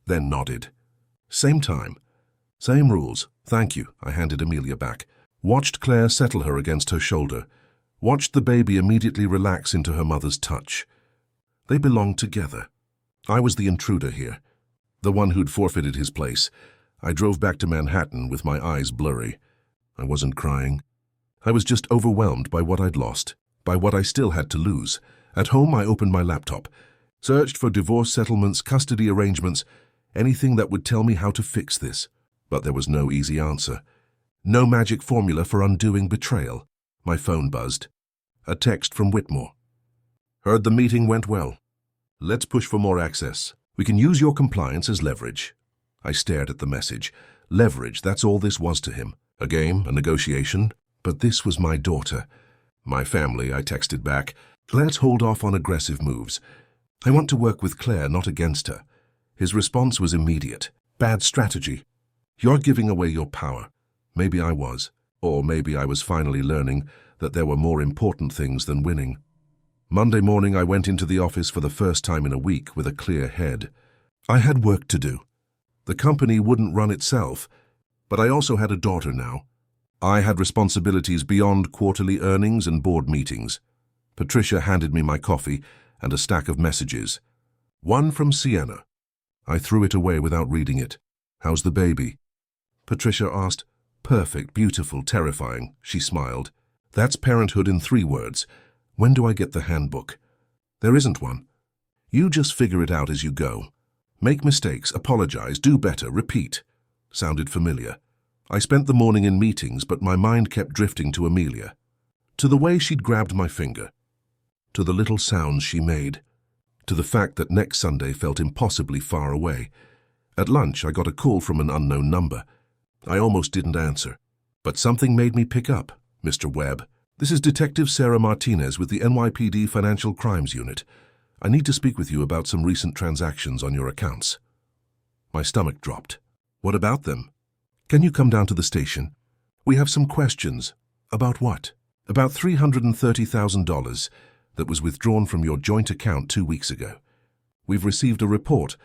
then nodded. "Same time. Same rules. Thank you." I handed Amelia back. Watched Claire settle her against her shoulder. Watched the baby immediately relax into her mother's touch. They belonged together. I was the intruder here, the one who'd forfeited his place. I drove back to Manhattan with my eyes blurry. I wasn't crying. I was just overwhelmed by what I'd lost, by what I still had to lose. At home, I opened my laptop, searched for divorce settlements, custody arrangements, anything that would tell me how to fix this. But there was no easy answer. No magic formula for undoing betrayal. My phone buzzed. A text from Whitmore. Heard the meeting went well. Let's push for more access. We can use your compliance as leverage. I stared at the message. Leverage, that's all this was to him. A game, a negotiation. But this was my daughter. My family, I texted back. Let's hold off on aggressive moves. I want to work with Claire, not against her. His response was immediate. Bad strategy. You're giving away your power. Maybe I was. Or maybe I was finally learning that there were more important things than winning. Monday morning I went into the office for the first time in a week with a clear head. I had work to do. The company wouldn't run itself, but I also had a daughter now. I had responsibilities beyond quarterly earnings and board meetings. Patricia handed me my coffee and a stack of messages. One from Sienna. I threw it away without reading it. How's the baby? Patricia asked. Perfect, beautiful, terrifying. She smiled. That's parenthood in 3 words. When do I get the handbook? There isn't one. You just figure it out as you go. Make mistakes, apologize, do better, repeat. Sounded familiar. I spent the morning in meetings, but my mind kept drifting to Amelia. To the way she'd grabbed my finger. To the little sounds she made. To the fact that next Sunday felt impossibly far away. At lunch, I got a call from an unknown number. I almost didn't answer. But something made me pick up. Mr. Webb. This is Detective Sarah Martinez with the NYPD Financial Crimes Unit. I need to speak with you about some recent transactions on your accounts. My stomach dropped. What about them? Can you come down to the station? We have some questions. About what? About $330,000 that was withdrawn from your joint account 2 weeks ago. We've received a report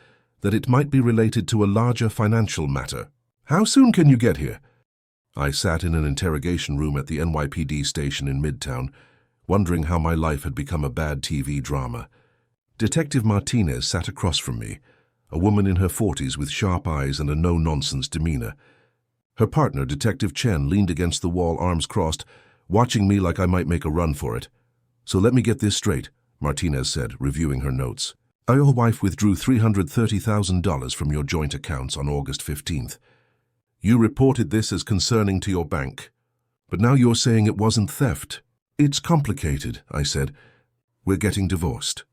that it might be related to a larger financial matter. How soon can you get here? I sat in an interrogation room at the NYPD station in Midtown, wondering how my life had become a bad TV drama. Detective Martinez sat across from me, a woman in her 40s with sharp eyes and a no-nonsense demeanor. Her partner, Detective Chen, leaned against the wall, arms crossed, watching me like I might make a run for it. So let me get this straight, Martinez said, reviewing her notes. Your wife withdrew $330,000 from your joint accounts on August 15th. You reported this as concerning to your bank, but now you're saying it wasn't theft. It's complicated, I said. We're getting divorced.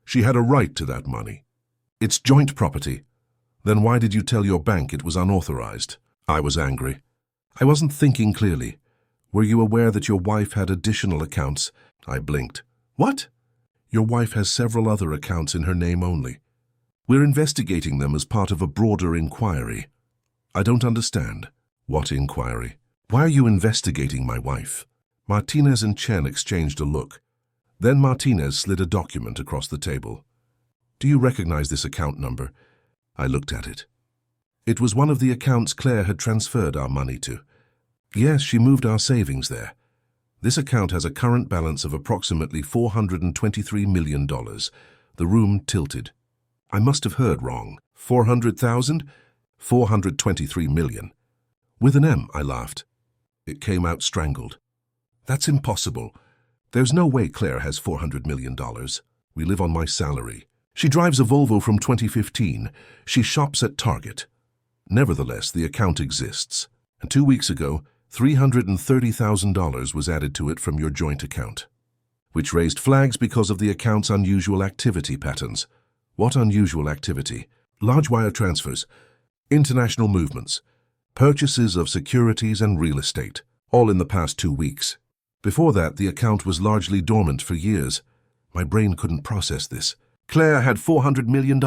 She had a right to that money. It's joint property. Then why did you tell your bank it was unauthorized? I was angry. I wasn't thinking clearly. Were you aware that your wife had additional accounts? I blinked. What? Your wife has several other accounts in her name only. We're investigating them as part of a broader inquiry. I don't understand. What inquiry? Why are you investigating my wife? Martinez and Chen exchanged a look. Then Martinez slid a document across the table. Do you recognize this account number? I looked at it. It was one of the accounts Claire had transferred our money to. Yes, she moved our savings there. This account has a current balance of approximately $423 million. The room tilted. I must have heard wrong. 400,000? 423 million. With an M, I laughed. It came out strangled. That's impossible. There's no way Claire has $400 million. We live on my salary. She drives a Volvo from 2015. She shops at Target. Nevertheless, the account exists. And 2 weeks ago, $330,000 was added to it from your joint account, which raised flags because of the account's unusual activity patterns. What unusual activity? Large wire transfers, international movements, purchases of securities and real estate, all in the past 2 weeks. Before that, the account was largely dormant for years. My brain couldn't process this. Claire had $400 million?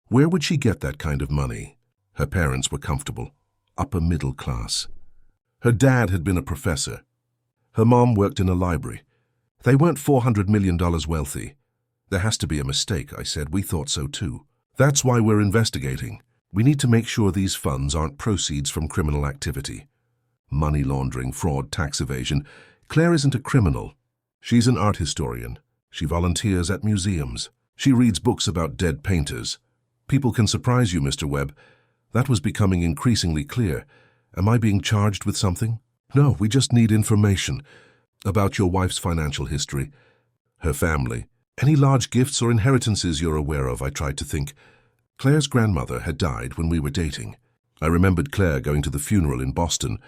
Where would she get that kind of money? Her parents were comfortable, upper middle class. Her dad had been a professor. Her mom worked in a library. They weren't $400 million wealthy. There has to be a mistake, I said. We thought so too. That's why we're investigating. We need to make sure these funds aren't proceeds from criminal activity. Money laundering, fraud, tax evasion. Claire isn't a criminal. She's an art historian. She volunteers at museums. She reads books about dead painters. People can surprise you, Mr. Webb. That was becoming increasingly clear. Am I being charged with something? No, we just need information about your wife's financial history, her family. Any large gifts or inheritances you're aware of, I tried to think. Claire's grandmother had died when we were dating. I remembered Claire going to the funeral in Boston.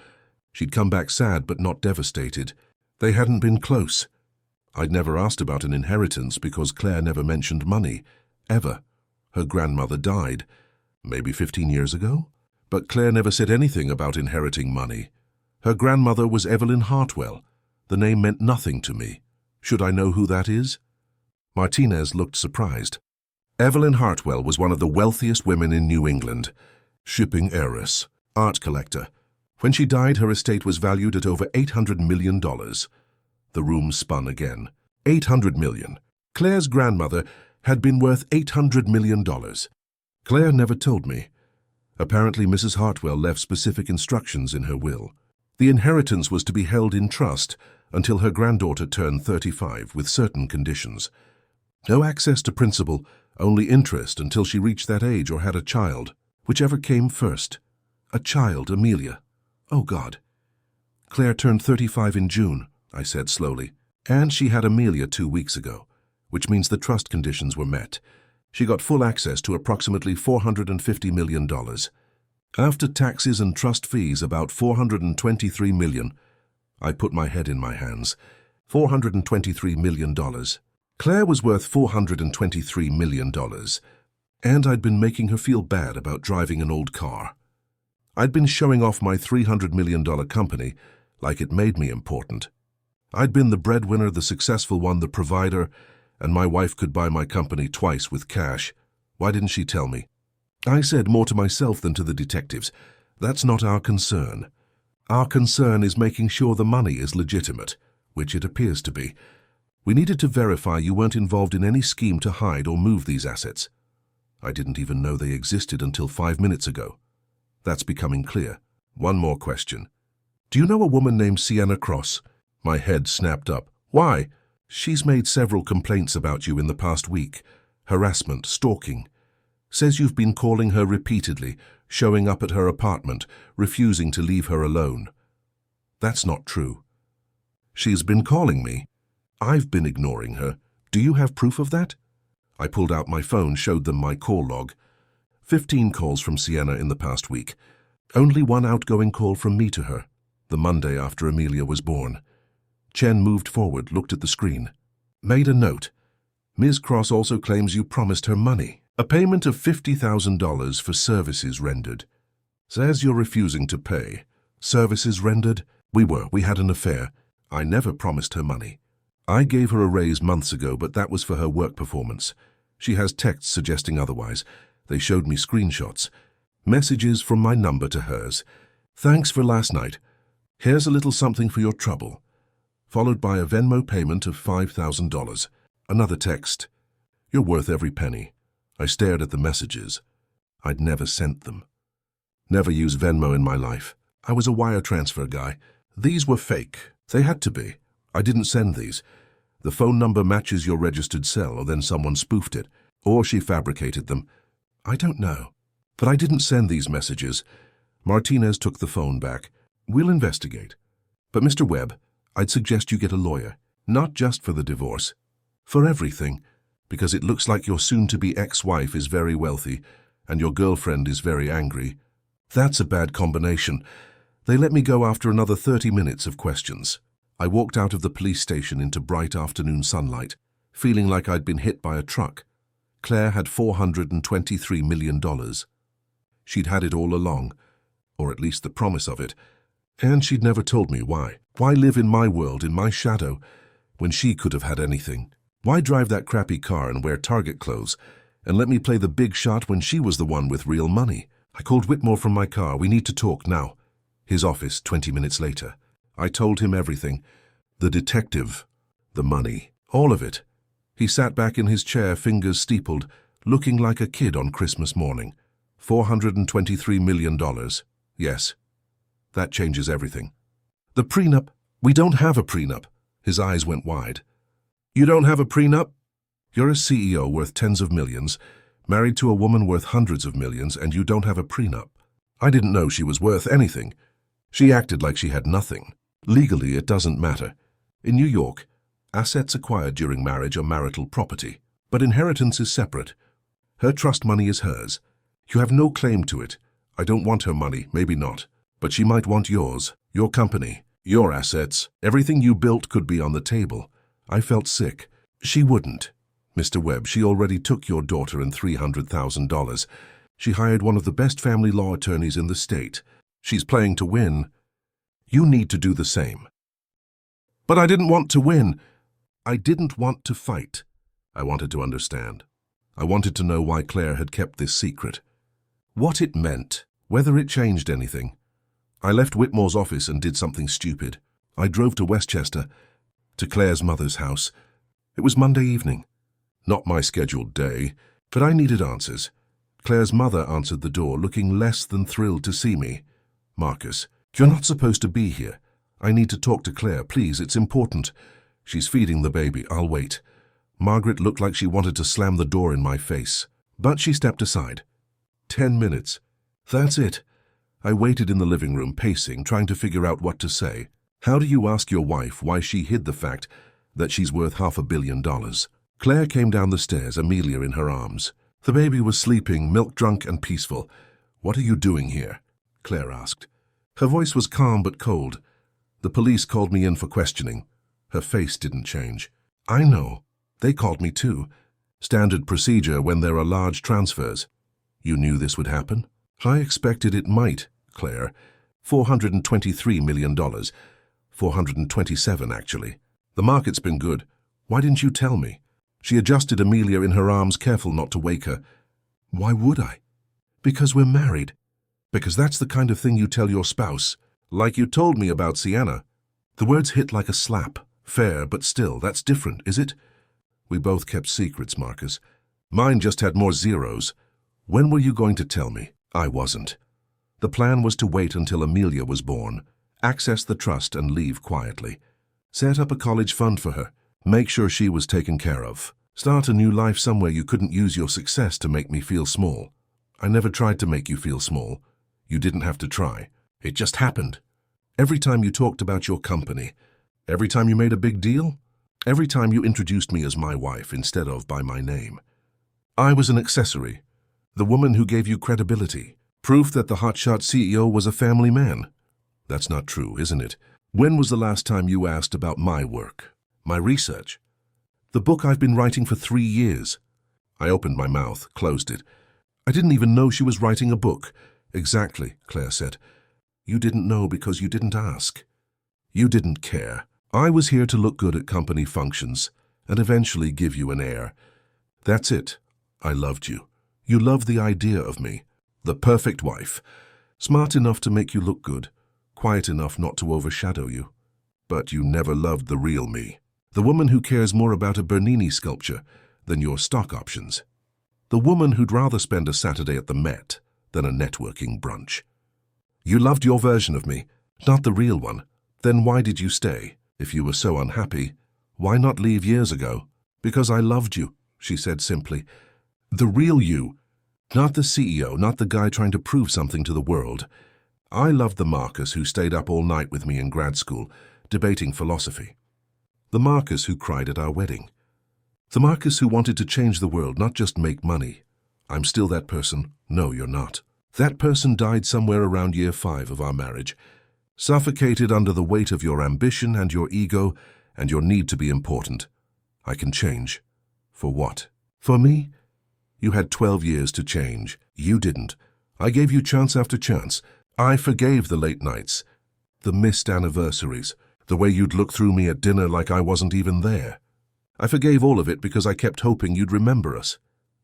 She'd come back sad but not devastated. They hadn't been close. I'd never asked about an inheritance because Claire never mentioned money, ever. Her grandmother died, maybe 15 years ago? But Claire never said anything about inheriting money. Her grandmother was Evelyn Hartwell. The name meant nothing to me. Should I know who that is? Martinez looked surprised. Evelyn Hartwell was one of the wealthiest women in New England. Shipping heiress, art collector. When she died, her estate was valued at over $800 million. The room spun again. $800 million. Claire's grandmother had been worth $800 million. Claire never told me. Apparently, Mrs. Hartwell left specific instructions in her will. The inheritance was to be held in trust until her granddaughter turned 35 with certain conditions. No access to principal, only interest until she reached that age or had a child, whichever came first. A child, Amelia. Oh, God. Claire turned 35 in June, I said slowly, and she had Amelia 2 weeks ago, which means the trust conditions were met. She got full access to approximately $450 million. After taxes and trust fees, about $423 million. I put my head in my hands. $423 million. Claire was worth $423 million, and I'd been making her feel bad about driving an old car. I'd been showing off my $300 million company like it made me important. I'd been the breadwinner, the successful one, the provider, and my wife could buy my company twice with cash. Why didn't she tell me? I said more to myself than to the detectives. That's not our concern. Our concern is making sure the money is legitimate, which it appears to be. We needed to verify you weren't involved in any scheme to hide or move these assets. I didn't even know they existed until 5 minutes ago. That's becoming clear. One more question. Do you know a woman named Sienna Cross? My head snapped up. Why? She's made several complaints about you in the past week. Harassment, stalking. Says you've been calling her repeatedly, showing up at her apartment, refusing to leave her alone. That's not true. She's been calling me. I've been ignoring her. Do you have proof of that? I pulled out my phone, showed them my call log. 15 calls from Sienna in the past week. Only one outgoing call from me to her, the Monday after Amelia was born. Chen moved forward, looked at the screen. Made a note. Ms. Cross also claims you promised her money. A payment of $50,000 for services rendered. Says you're refusing to pay. Services rendered? We had an affair. I never promised her money. I gave her a raise months ago, but that was for her work performance. She has texts suggesting otherwise. They showed me screenshots. Messages from my number to hers. Thanks for last night. Here's a little something for your trouble. Followed by a Venmo payment of $5,000. Another text. You're worth every penny. I stared at the messages. I'd never sent them. Never used Venmo in my life. I was a wire transfer guy. These were fake. They had to be. I didn't send these. The phone number matches your registered cell, or then someone spoofed it. Or she fabricated them. I don't know. But I didn't send these messages. Martinez took the phone back. We'll investigate. But Mr. Webb, I'd suggest you get a lawyer. Not just for the divorce. For everything. Because it looks like your soon-to-be ex-wife is very wealthy, and your girlfriend is very angry. That's a bad combination. They let me go after another 30 minutes of questions. I walked out of the police station into bright afternoon sunlight, feeling like I'd been hit by a truck. Claire had $423 million. She'd had it all along, or at least the promise of it, and she'd never told me why. Why live in my world, in my shadow, when she could have had anything? Why drive that crappy car and wear Target clothes, and let me play the big shot when she was the one with real money? I called Whitmore from my car. We need to talk now. His office, 20 minutes later. I told him everything. The detective, the money, all of it. He sat back in his chair, fingers steepled, looking like a kid on Christmas morning. $423 million. Yes. That changes everything. The prenup? We don't have a prenup. His eyes went wide. You don't have a prenup? You're a CEO worth tens of millions, married to a woman worth hundreds of millions, and you don't have a prenup. I didn't know she was worth anything. She acted like she had nothing. Legally, it doesn't matter. In New York, assets acquired during marriage are marital property, but inheritance is separate. Her trust money is hers. You have no claim to it. I don't want her money, maybe not, But she might want yours, your company, your assets. Everything you built could be on the table. I felt sick. She wouldn't. Mr. Webb, she already took your daughter and $300,000. She hired one of the best family law attorneys in the state. She's playing to win. You need to do the same. But I didn't want to win. I didn't want to fight. I wanted to understand. I wanted to know why Claire had kept this secret. What it meant, whether it changed anything. I left Whitmore's office and did something stupid. I drove to Westchester, to Claire's mother's house. It was Monday evening. Not my scheduled day, but I needed answers. Claire's mother answered the door, looking less than thrilled to see me. Marcus, you're not supposed to be here. I need to talk to Claire, please, it's important. She's feeding the baby, I'll wait. Margaret looked like she wanted to slam the door in my face, but she stepped aside. 10 minutes. That's it. I waited in the living room, pacing, trying to figure out what to say. How do you ask your wife why she hid the fact that she's worth $500 million? Claire came down the stairs, Amelia in her arms. The baby was sleeping, milk-drunk and peaceful. What are you doing here? Claire asked. Her voice was calm but cold. The police called me in for questioning. Her face didn't change. I know. They called me too. Standard procedure when there are large transfers. You knew this would happen? I expected it might, Claire. $423 million. 427, actually. The market's been good. Why didn't you tell me? She adjusted Amelia in her arms, careful not to wake her. Why would I? Because we're married. Because that's the kind of thing you tell your spouse. Like you told me about Sienna. The words hit like a slap. Fair, but still, that's different, is it? We both kept secrets, Marcus. Mine just had more zeros. When were you going to tell me? I wasn't. The plan was to wait until Amelia was born, access the trust and leave quietly. Set up a college fund for her. Make sure she was taken care of. Start a new life somewhere you couldn't use your success to make me feel small. I never tried to make you feel small. You didn't have to try. It just happened. Every time you talked about your company, every time you made a big deal, every time you introduced me as my wife instead of by my name. I was an accessory, the woman who gave you credibility, proof that the hotshot CEO was a family man. That's not true, isn't it? When was the last time you asked about my work, my research? The book I've been writing for 3 years. I opened my mouth, closed it. I didn't even know she was writing a book. Exactly, Claire said. You didn't know because you didn't ask. You didn't care. I was here to look good at company functions and eventually give you an heir. That's it. I loved you. You loved the idea of me. The perfect wife. Smart enough to make you look good. Quiet enough not to overshadow you. But you never loved the real me. The woman who cares more about a Bernini sculpture than your stock options. The woman who'd rather spend a Saturday at the Met than a networking brunch. You loved your version of me, not the real one. Then why did you stay? If you were so unhappy, why not leave years ago? Because I loved you, she said simply. The real you. Not the CEO, not the guy trying to prove something to the world. I loved the Marcus who stayed up all night with me in grad school, debating philosophy. The Marcus who cried at our wedding. The Marcus who wanted to change the world, not just make money. I'm still that person. No, you're not. That person died somewhere around year 5 of our marriage, suffocated under the weight of your ambition and your ego and your need to be important. I can change. For what? For me? You had 12 years to change. You didn't. I gave you chance after chance. I forgave the late nights, the missed anniversaries, the way you'd look through me at dinner like I wasn't even there. I forgave all of it because I kept hoping you'd remember us.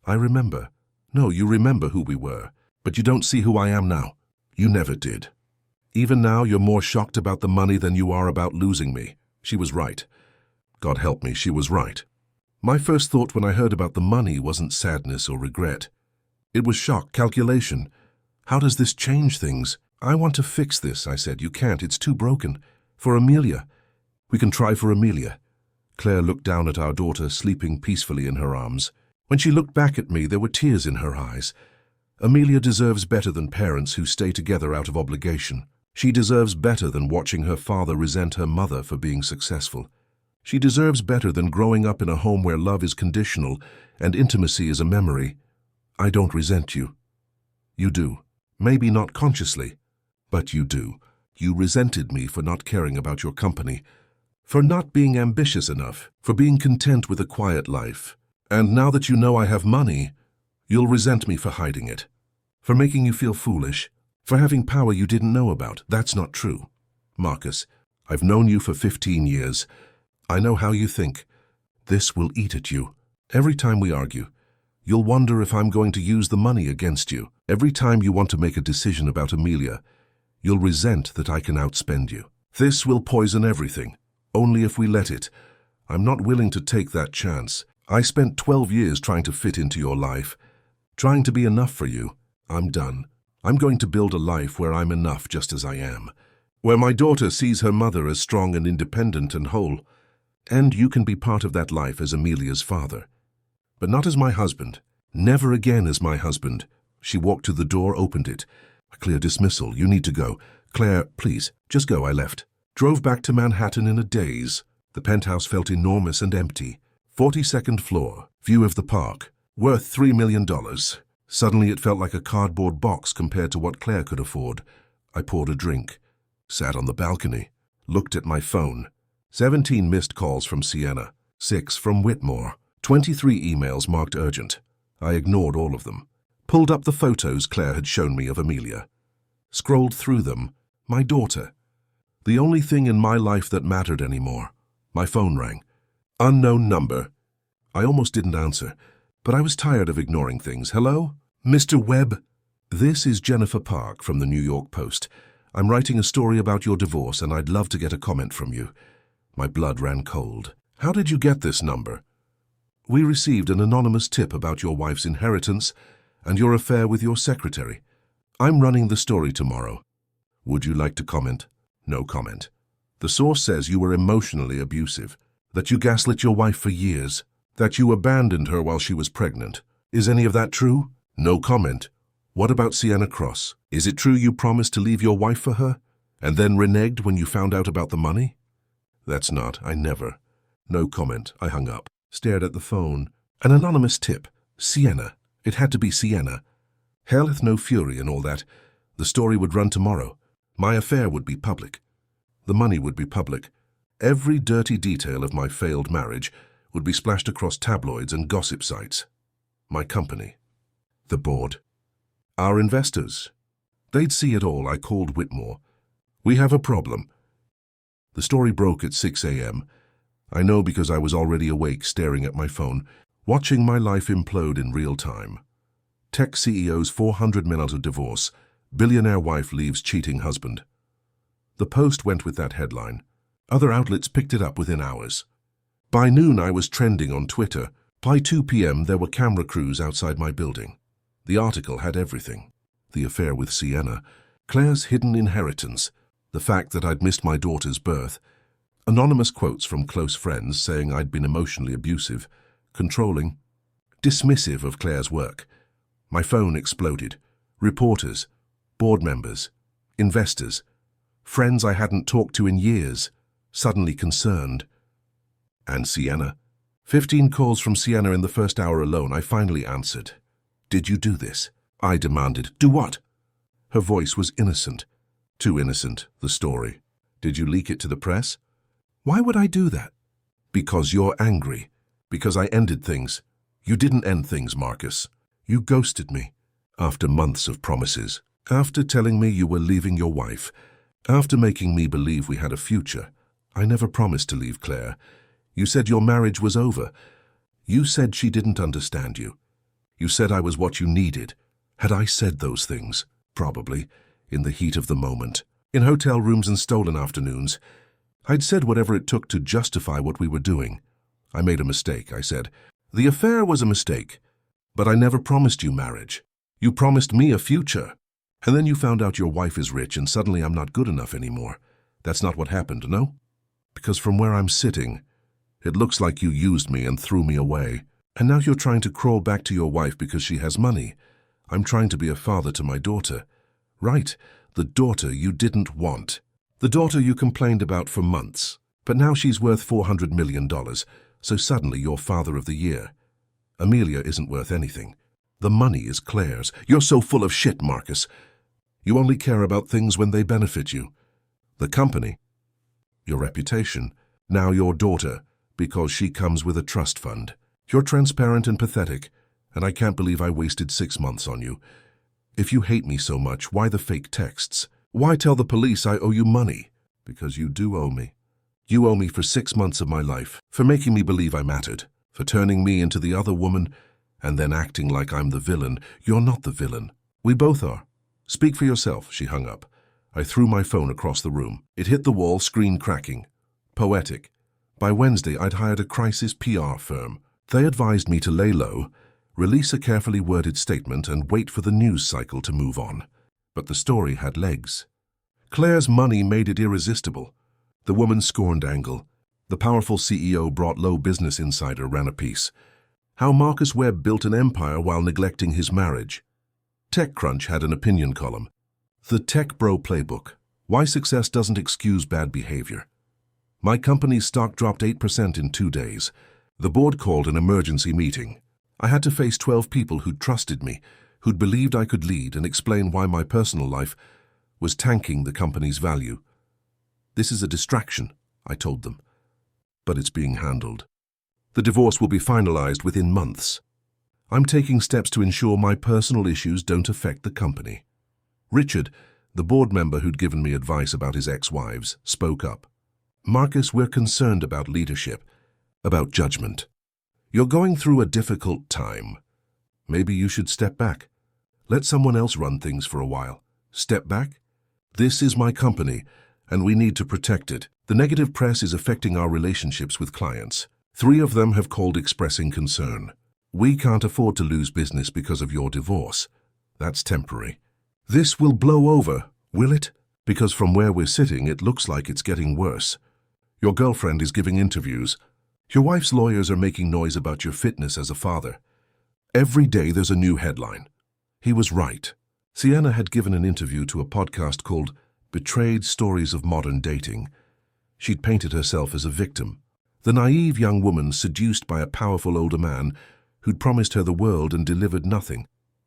I remember. No, you remember who we were, but you don't see who I am now. You never did. Even now, you're more shocked about the money than you are about losing me. She was right. God help me, she was right. My first thought when I heard about the money wasn't sadness or regret. It was shock, calculation. How does this change things? I want to fix this, I said. You can't, it's too broken. For Amelia. We can try for Amelia. Claire looked down at our daughter, sleeping peacefully in her arms. When she looked back at me, there were tears in her eyes. Amelia deserves better than parents who stay together out of obligation. She deserves better than watching her father resent her mother for being successful. She deserves better than growing up in a home where love is conditional and intimacy is a memory. I don't resent you. You do. Maybe not consciously. But you do. You resented me for not caring about your company, for not being ambitious enough, for being content with a quiet life. And now that you know I have money, you'll resent me for hiding it, for making you feel foolish, for having power you didn't know about. That's not true. Marcus, I've known you for 15 years. I know how you think. This will eat at you. Every time we argue, you'll wonder if I'm going to use the money against you. Every time you want to make a decision about Amelia, you'll resent that I can outspend you. This will poison everything, only if we let it. I'm not willing to take that chance. I spent 12 years trying to fit into your life, trying to be enough for you. I'm done. I'm going to build a life where I'm enough just as I am, where my daughter sees her mother as strong and independent and whole, and you can be part of that life as Amelia's father. But not as my husband. Never again as my husband. She walked to the door, opened it. A clear dismissal. You need to go. Claire, please, just go. I left. Drove back to Manhattan in a daze. The penthouse felt enormous and empty. 42nd floor. View of the park. Worth $3 million. Suddenly it felt like a cardboard box compared to what Claire could afford. I poured a drink. Sat on the balcony. Looked at my phone. 17 missed calls from Sienna. 6 from Whitmore. 23 emails marked urgent. I ignored all of them. Pulled up the photos Claire had shown me of Amelia. Scrolled through them. My daughter. The only thing in my life that mattered anymore. My phone rang. Unknown number. I almost didn't answer, but I was tired of ignoring things. Hello? Mr. Webb? This is Jennifer Park from the New York Post. I'm writing a story about your divorce and I'd love to get a comment from you. My blood ran cold. How did you get this number? We received an anonymous tip about your wife's inheritance and your affair with your secretary. I'm running the story tomorrow. Would you like to comment? No comment. The source says you were emotionally abusive, that you gaslit your wife for years, that you abandoned her while she was pregnant. Is any of that true? No comment. What about Sienna Cross? Is it true you promised to leave your wife for her, and then reneged when you found out about the money? That's not. I never. No comment. I hung up. Stared at the phone. An anonymous tip. Sienna. It had to be Sienna. Hell hath no fury and all that. The story would run tomorrow. My affair would be public. The money would be public. Every dirty detail of my failed marriage would be splashed across tabloids and gossip sites. My company. The board. Our investors. They'd see it all. I called Whitmore. We have a problem. The story broke at 6 a.m. I know because I was already awake staring at my phone, watching my life implode in real time. Tech CEO's 400 men out of divorce. Billionaire wife leaves cheating husband. The Post went with that headline. Other outlets picked it up within hours. By noon I was trending on Twitter. By 2 p.m. there were camera crews outside my building. The article had everything. The affair with Sienna, Claire's hidden inheritance, the fact that I'd missed my daughter's birth, anonymous quotes from close friends saying I'd been emotionally abusive, controlling, dismissive of Claire's work. My phone exploded. Reporters, board members, investors, friends I hadn't talked to in years, suddenly concerned. And Sienna? 15 calls from Sienna in the first hour alone. I finally answered. Did you do this? I demanded. Do what? Her voice was innocent. Too innocent, the story. Did you leak it to the press? Why would I do that? Because you're angry. Because I ended things. You didn't end things, Marcus. You ghosted me. After months of promises. After telling me you were leaving your wife. After making me believe we had a future. I never promised to leave Claire. You said your marriage was over. You said she didn't understand you. You said I was what you needed. Had I said those things? Probably. In the heat of the moment. In hotel rooms and stolen afternoons. I'd said whatever it took to justify what we were doing. I made a mistake, I said. The affair was a mistake. But I never promised you marriage. You promised me a future. And then you found out your wife is rich and suddenly I'm not good enough anymore. That's not what happened, no? Because from where I'm sitting, it looks like you used me and threw me away. And now you're trying to crawl back to your wife because she has money. I'm trying to be a father to my daughter. Right, the daughter you didn't want. The daughter you complained about for months. But now she's worth $400 million, so suddenly you're father of the year. Amelia isn't worth anything. The money is Claire's. You're so full of shit, Marcus. You only care about things when they benefit you. The company, your reputation, now your daughter, because she comes with a trust fund. You're transparent and pathetic, and I can't believe I wasted 6 months on you. If you hate me so much, why the fake texts? Why tell the police I owe you money? Because you do owe me. You owe me for 6 months of my life, for making me believe I mattered, for turning me into the other woman, and then acting like I'm the villain. You're not the villain. We both are. Speak for yourself, she hung up. I threw my phone across the room. It hit the wall, screen cracking. Poetic. By Wednesday, I'd hired a crisis PR firm. They advised me to lay low, release a carefully worded statement, and wait for the news cycle to move on. But the story had legs. Claire's money made it irresistible. The woman scorned angle. The powerful CEO brought low. Business Insider ran a piece. How Marcus Webb built an empire while neglecting his marriage. TechCrunch had an opinion column. The Tech Bro Playbook. Why success doesn't excuse bad behavior. My company's stock dropped 8% in 2 days. The board called an emergency meeting. I had to face 12 people who'd trusted me, who'd believed I could lead, and explain why my personal life was tanking the company's value. This is a distraction, I told them, but it's being handled. The divorce will be finalized within months. I'm taking steps to ensure my personal issues don't affect the company. Richard, the board member who'd given me advice about his ex-wives, spoke up. Marcus, we're concerned about leadership, about judgment. You're going through a difficult time. Maybe you should step back. Let someone else run things for a while. Step back? This is my company, and we need to protect it. The negative press is affecting our relationships with clients. 3 of them have called expressing concern. We can't afford to lose business because of your divorce. That's temporary. This will blow over, will it? Because from where we're sitting, it looks like it's getting worse. Your girlfriend is giving interviews. Your wife's lawyers are making noise about your fitness as a father. Every day there's a new headline. He was right. Sienna had given an interview to a podcast called Betrayed Stories of Modern Dating. She'd painted herself as a victim, the naive young woman seduced by a powerful older man who'd promised her the world and delivered nothing.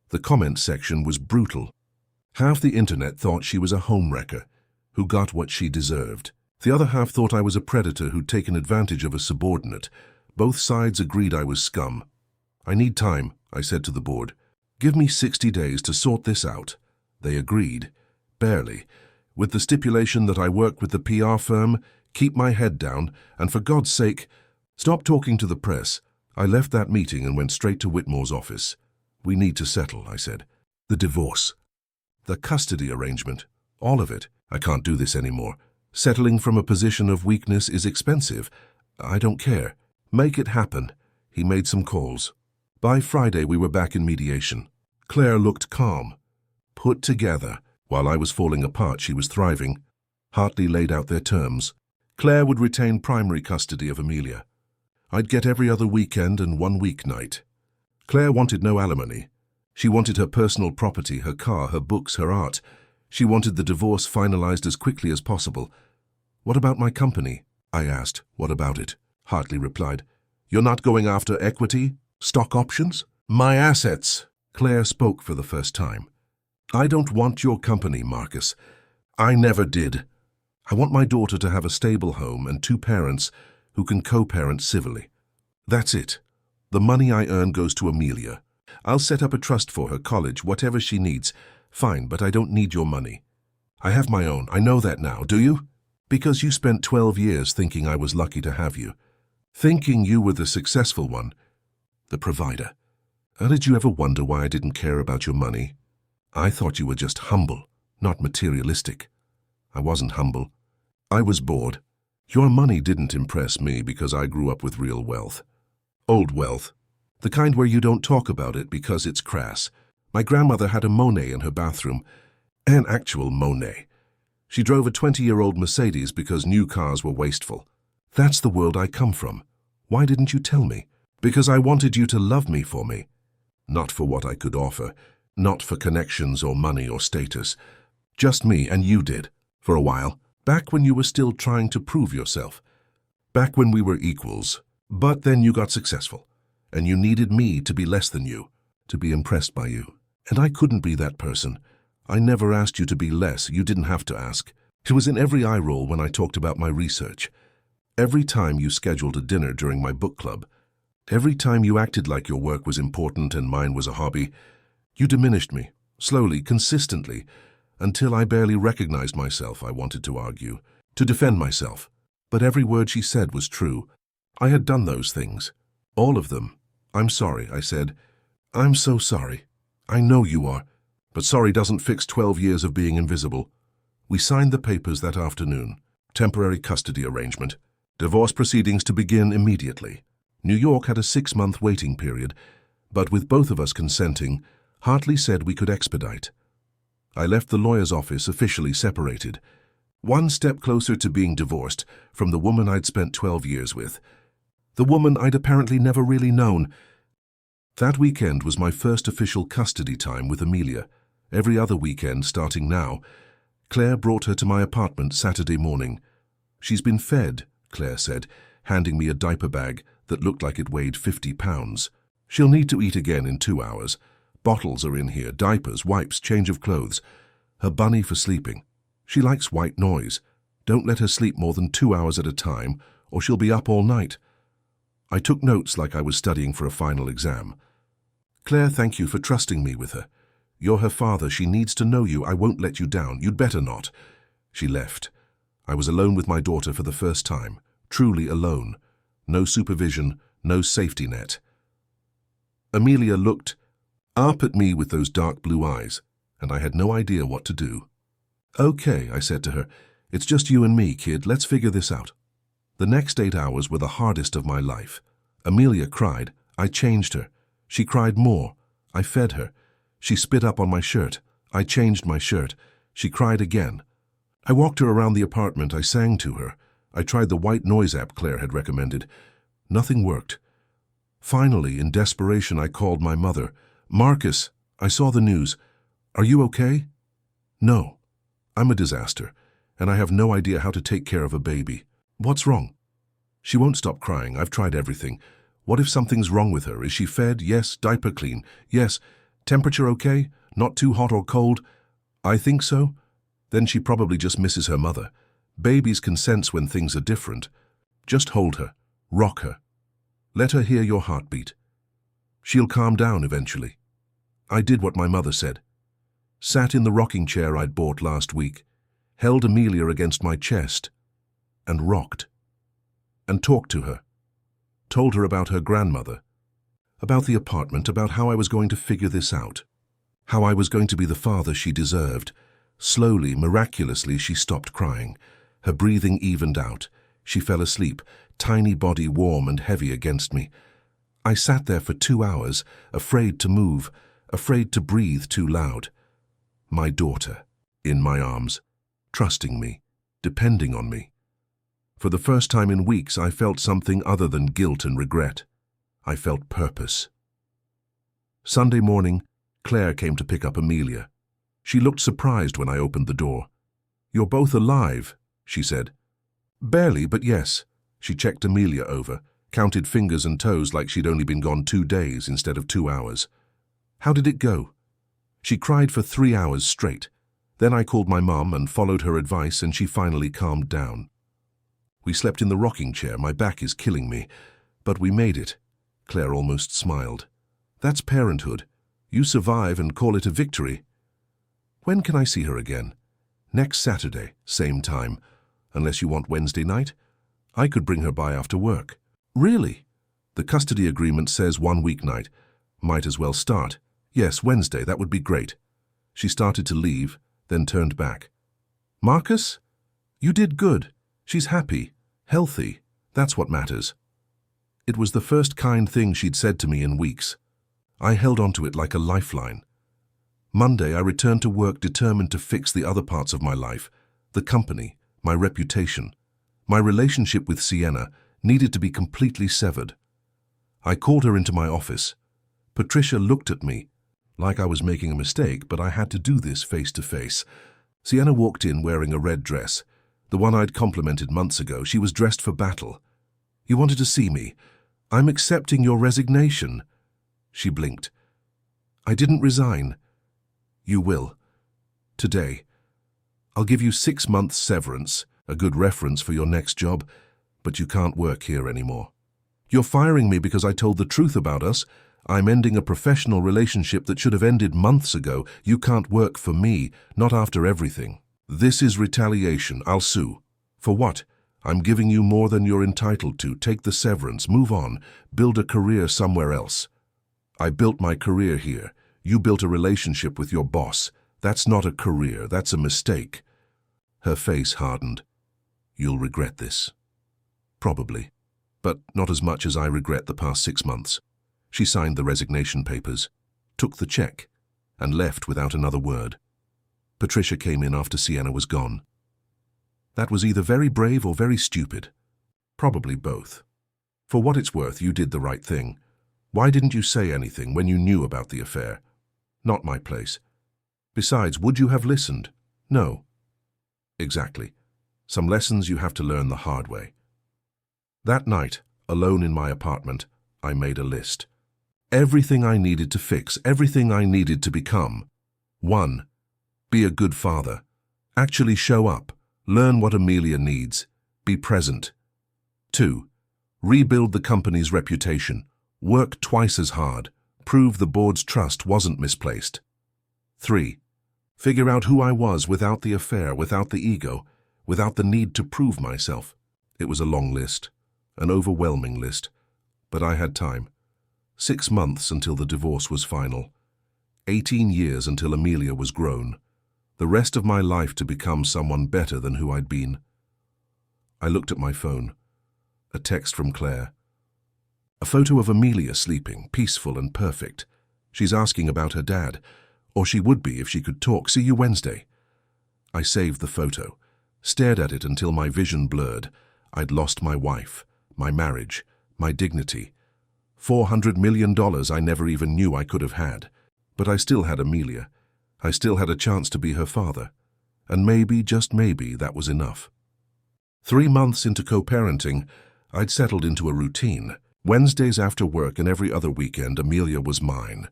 The comment section was brutal. Half the internet thought she was a homewrecker who got what she deserved. The other half thought I was a predator who'd taken advantage of a subordinate. Both sides agreed I was scum. I need time, I said to the board. Give me 60 days to sort this out. They agreed, barely, with the stipulation that I work with the PR firm, keep my head down, and for God's sake, stop talking to the press. I left that meeting and went straight to Whitmore's office. We need to settle, I said. The divorce. The custody arrangement. All of it. I can't do this anymore. Settling from a position of weakness is expensive. I don't care. Make it happen. He made some calls. By Friday, we were back in mediation. Claire looked calm, put together. While I was falling apart, she was thriving. Hartley laid out their terms. Claire would retain primary custody of Amelia. I'd get every other weekend and 1 weeknight. Claire wanted no alimony. She wanted her personal property, her car, her books, her art. She wanted the divorce finalized as quickly as possible. What about my company? I asked. What about it? Hartley replied. You're not going after equity? Stock options? My assets. Claire spoke for the first time. I don't want your company, Marcus. I never did. I want my daughter to have a stable home and 2 parents who can co-parent civilly. That's it. The money I earn goes to Amelia. I'll set up a trust for her, college, whatever she needs. Fine, but I don't need your money. I have my own. I know that now, do you? Because you spent 12 years thinking I was lucky to have you. Thinking you were the successful one, the provider. And did you ever wonder why I didn't care about your money? I thought you were just humble, not materialistic. I wasn't humble. I was bored. Your money didn't impress me because I grew up with real wealth. Old wealth. The kind where you don't talk about it because it's crass. My grandmother had a Monet in her bathroom. An actual Monet. She drove a 20-year-old Mercedes because new cars were wasteful. That's the world I come from. Why didn't you tell me? Because I wanted you to love me for me. Not for what I could offer. Not for connections or money or status. Just me, and you did. For a while. Back when you were still trying to prove yourself. Back when we were equals. But then you got successful. And you needed me to be less than you. To be impressed by you. And I couldn't be that person. I never asked you to be less. You didn't have to ask. It was in every eye roll when I talked about my research. Every time you scheduled a dinner during my book club. Every time you acted like your work was important and mine was a hobby. You diminished me, slowly, consistently, until I barely recognized myself. I wanted to argue, to defend myself. But every word she said was true. I had done those things. All of them. I'm sorry, I said. I'm so sorry. I know you are. But sorry doesn't fix 12 years of being invisible. We signed the papers that afternoon. Temporary custody arrangement. Divorce proceedings to begin immediately. New York had a 6-month waiting period, but with both of us consenting, Hartley said we could expedite. I left the lawyer's office officially separated. One step closer to being divorced from the woman I'd spent 12 years with. The woman I'd apparently never really known. That weekend was my first official custody time with Amelia. Every other weekend, starting now, Claire brought her to my apartment Saturday morning. She's been fed, Claire said, handing me a diaper bag that looked like it weighed 50 pounds. She'll need to eat again in 2 hours. Bottles are in here, diapers, wipes, change of clothes. Her bunny for sleeping. She likes white noise. Don't let her sleep more than 2 hours at a time, or she'll be up all night. I took notes like I was studying for a final exam. Claire, thank you for trusting me with her. You're her father. She needs to know you. I won't let you down. You'd better not. She left. I was alone with my daughter for the first time. Truly alone. No supervision, no safety net. Amelia looked up at me with those dark blue eyes, and I had no idea what to do. Okay, I said to her. It's just you and me, kid. Let's figure this out. The next 8 hours were the hardest of my life. Amelia cried. I changed her. She cried more. I fed her. She spit up on my shirt. I changed my shirt. She cried again. I walked her around the apartment. I sang to her. I tried the white noise app Claire had recommended. Nothing worked. Finally, in desperation, I called my mother. Marcus, I saw the news. Are you okay? No. I'm a disaster, and I have no idea how to take care of a baby. What's wrong? She won't stop crying. I've tried everything. What if something's wrong with her? Is she fed? Yes. Diaper clean? Yes. Temperature okay? Not too hot or cold? I think so. Then she probably just misses her mother. Babies can sense when things are different. Just hold her. Rock her. Let her hear your heartbeat. She'll calm down eventually. I did what my mother said. Sat in the rocking chair I'd bought last week, held Amelia against my chest, and rocked. And talked to her. Told her about her grandmother. About the apartment, about how I was going to figure this out. How I was going to be the father she deserved. Slowly, miraculously, she stopped crying. Her breathing evened out. She fell asleep, tiny body warm and heavy against me. I sat there for 2 hours, afraid to move, afraid to breathe too loud. My daughter, in my arms, trusting me, depending on me. For the first time in weeks, I felt something other than guilt and regret. I felt purpose. Sunday morning, Claire came to pick up Amelia. She looked surprised when I opened the door. You're both alive, she said. Barely, but yes. She checked Amelia over, counted fingers and toes like she'd only been gone 2 days instead of 2 hours. How did it go? She cried for 3 hours straight. Then I called my mum and followed her advice, and she finally calmed down. We slept in the rocking chair. My back is killing me. But we made it. Claire almost smiled. That's parenthood. You survive and call it a victory. When can I see her again? Next Saturday, same time. Unless you want Wednesday night? I could bring her by after work. Really? The custody agreement says 1 weeknight. Might as well start. Yes, Wednesday, that would be great. She started to leave, then turned back. Marcus? You did good. She's happy, healthy. That's what matters. It was the first kind thing she'd said to me in weeks. I held onto it like a lifeline. Monday, I returned to work determined to fix the other parts of my life, the company, my reputation. My relationship with Sienna needed to be completely severed. I called her into my office. Patricia looked at me like I was making a mistake, but I had to do this face to face. Sienna walked in wearing a red dress, the one I'd complimented months ago. She was dressed for battle. You wanted to see me. I'm accepting your resignation. She blinked. I didn't resign. You will. Today. I'll give you 6 months severance, a good reference for your next job, but you can't work here anymore. You're firing me because I told the truth about us. I'm ending a professional relationship that should have ended months ago. You can't work for me, not after everything. This is retaliation. I'll sue. For what? I'm giving you more than you're entitled to. Take the severance, move on, build a career somewhere else. I built my career here. You built a relationship with your boss. That's not a career, that's a mistake. Her face hardened. You'll regret this. Probably. But not as much as I regret the past 6 months. She signed the resignation papers, took the check, and left without another word. Patricia came in after Sienna was gone. That was either very brave or very stupid. Probably both. For what it's worth, you did the right thing. Why didn't you say anything when you knew about the affair? Not my place. Besides, would you have listened? No. Exactly. Some lessons you have to learn the hard way. That night, alone in my apartment, I made a list. Everything I needed to fix, everything I needed to become. 1. Be a good father. Actually show up. Learn what Amelia needs. Be present. 2. Rebuild the company's reputation. Work twice as hard. Prove the board's trust wasn't misplaced. 3. Figure out who I was without the affair, without the ego, without the need to prove myself. It was a long list, an overwhelming list, but I had time. 6 months until the divorce was final. 18 years until Amelia was grown. The rest of my life to become someone better than who I'd been. I looked at my phone. A text from Claire. A photo of Amelia sleeping, peaceful and perfect. She's asking about her dad, or she would be if she could talk. See you Wednesday. I saved the photo, stared at it until my vision blurred. I'd lost my wife, my marriage, my dignity. $400 million I never even knew I could have had. But I still had Amelia. I still had a chance to be her father. And maybe, just maybe, that was enough. 3 months into co-parenting, I'd settled into a routine. Wednesdays after work and every other weekend, Amelia was mine.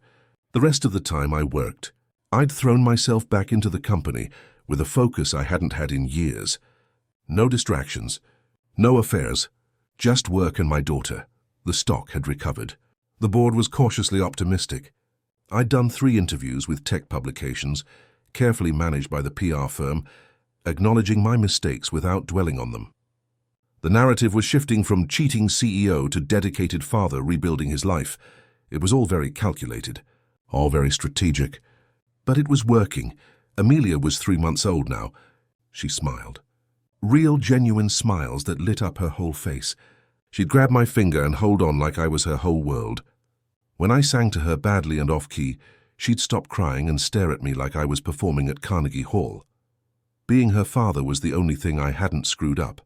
The rest of the time I worked. I'd thrown myself back into the company with a focus I hadn't had in years. No distractions, no affairs, just work and my daughter. The stock had recovered. The board was cautiously optimistic. I'd done 3 interviews with tech publications, carefully managed by the PR firm, acknowledging my mistakes without dwelling on them. The narrative was shifting from cheating CEO to dedicated father rebuilding his life. It was all very calculated, all very strategic. But it was working. Amelia was 3 months old now. She smiled. Real, genuine smiles that lit up her whole face. She'd grab my finger and hold on like I was her whole world. When I sang to her badly and off-key, she'd stop crying and stare at me like I was performing at Carnegie Hall. Being her father was the only thing I hadn't screwed up.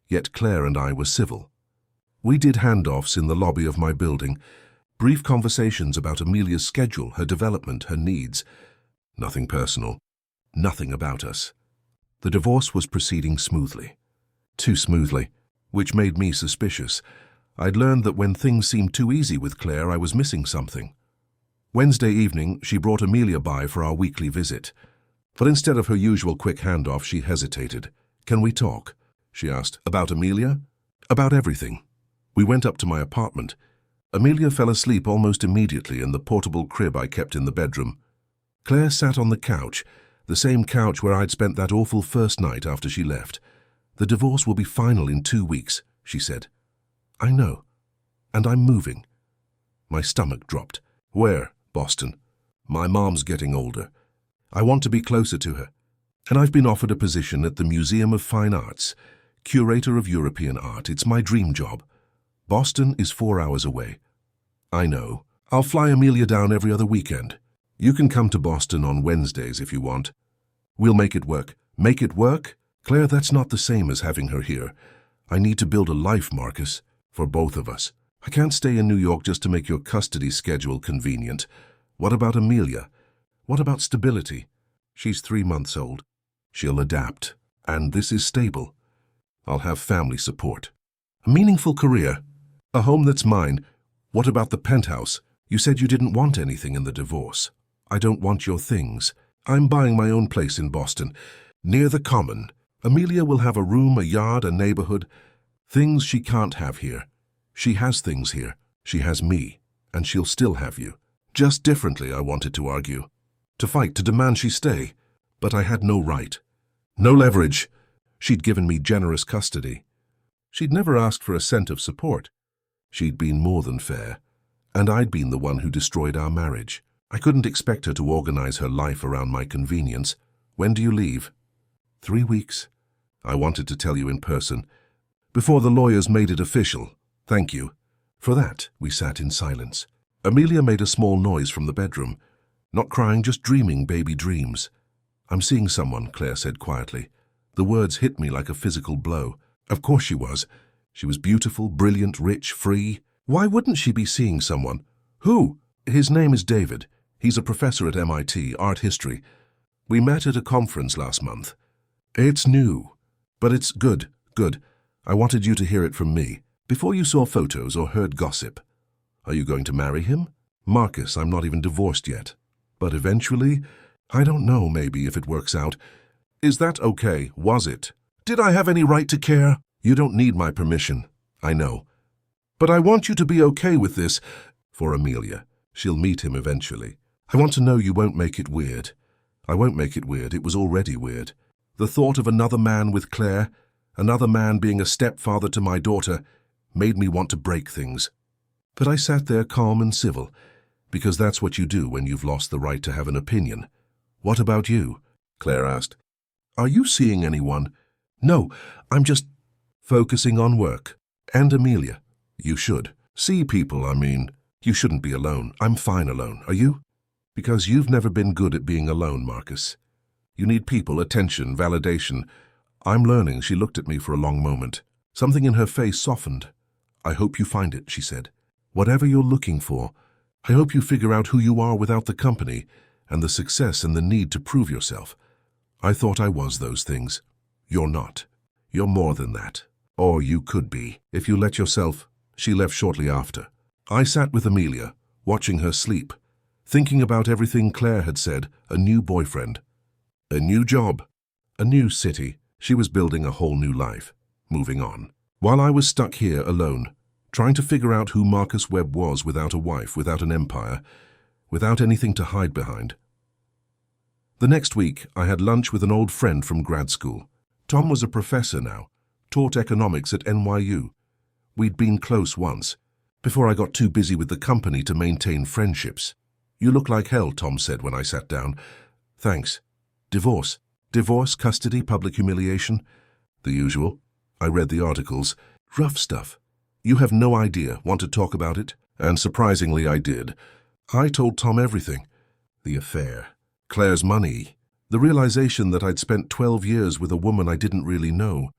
Yet Claire and I were civil. We did handoffs in the lobby of my building, brief conversations about Amelia's schedule, her development, her needs. Nothing personal, nothing about us. The divorce was proceeding smoothly. Too smoothly, which made me suspicious. I'd learned that when things seemed too easy with Claire, I was missing something. Wednesday evening, she brought Amelia by for our weekly visit. But instead of her usual quick handoff, she hesitated. "Can we talk?" she asked. "About Amelia?" "About everything." We went up to my apartment. Amelia fell asleep almost immediately in the portable crib I kept in the bedroom. Claire sat on the couch, the same couch where I'd spent that awful first night after she left. "The divorce will be final in 2 weeks," she said. "I know. And I'm moving." My stomach dropped. "Where?" "Boston. My mom's getting older. I want to be closer to her. And I've been offered a position at the Museum of Fine Arts, curator of European art. It's my dream job. Boston is 4 hours away." "I know. I'll fly Amelia down every other weekend. You can come to Boston on Wednesdays if you want. We'll make it work." "Make it work? Claire, that's not the same as having her here. I need to build a life, Marcus, for both of us. I can't stay in New York just to make your custody schedule convenient. What about Amelia? What about stability? She's 3 months old. She'll adapt. And this is stable. I'll have family support. A meaningful career. A home that's mine. What about the penthouse? You said you didn't want anything in the divorce." "I don't want your things. I'm buying my own place in Boston, near the Common. Amelia will have a room, a yard, a neighborhood. Things she can't have here. She has things here. She has me, and she'll still have you. Just differently, I wanted to argue. To fight, to demand she stay. But I had no right. No leverage. She'd given me generous custody. She'd never asked for a cent of support. She'd been more than fair. And I'd been the one who destroyed our marriage. I couldn't expect her to organize her life around my convenience. When do you leave? 3 weeks. I wanted to tell you in person. Before the lawyers made it official. Thank you. For that, we sat in silence. Amelia made a small noise from the bedroom. Not crying, just dreaming baby dreams. I'm seeing someone, Claire said quietly. The words hit me like a physical blow. Of course she was. She was beautiful, brilliant, rich, free. Why wouldn't she be seeing someone? Who? His name is David. He's a professor at MIT, art history. We met at a conference last month. It's new, but it's good. I wanted you to hear it from me, before you saw photos or heard gossip. Are you going to marry him? Marcus, I'm not even divorced yet. But eventually, I don't know, maybe, if it works out. Is that okay? Was it? Did I have any right to care? You don't need my permission, I know. But I want you to be okay with this. For Amelia, she'll meet him eventually. I want to know you won't make it weird. I won't make it weird, it was already weird. The thought of another man with Claire, another man being a stepfather to my daughter, made me want to break things. But I sat there calm and civil, because that's what you do when you've lost the right to have an opinion. What about you? Claire asked. Are you seeing anyone? No, I'm just focusing on work. And Amelia. You should. See people, I mean. You shouldn't be alone. I'm fine alone. Are you? Because you've never been good at being alone, Marcus. You need people, attention, validation. I'm learning. She looked at me for a long moment. Something in her face softened. I hope you find it, she said. Whatever you're looking for, I hope you figure out who you are without the company and the success and the need to prove yourself. I thought I was those things. You're not. You're more than that. Or you could be, if you let yourself. She left shortly after. I sat with Amelia, watching her sleep, thinking about everything Claire had said, a new boyfriend, a new job, a new city. She was building a whole new life, moving on. While I was stuck here alone, trying to figure out who Marcus Webb was without a wife, without an empire, without anything to hide behind. The next week, I had lunch with an old friend from grad school. Tom was a professor now, taught economics at NYU. We'd been close once, before I got too busy with the company to maintain friendships. You look like hell, Tom said when I sat down. Thanks. Divorce. Divorce, custody, public humiliation. The usual. I read the articles. Rough stuff. You have no idea. Want to talk about it? And surprisingly, I did. I told Tom everything. The affair. Claire's money. The realization that I'd spent 12 years with a woman I didn't really know.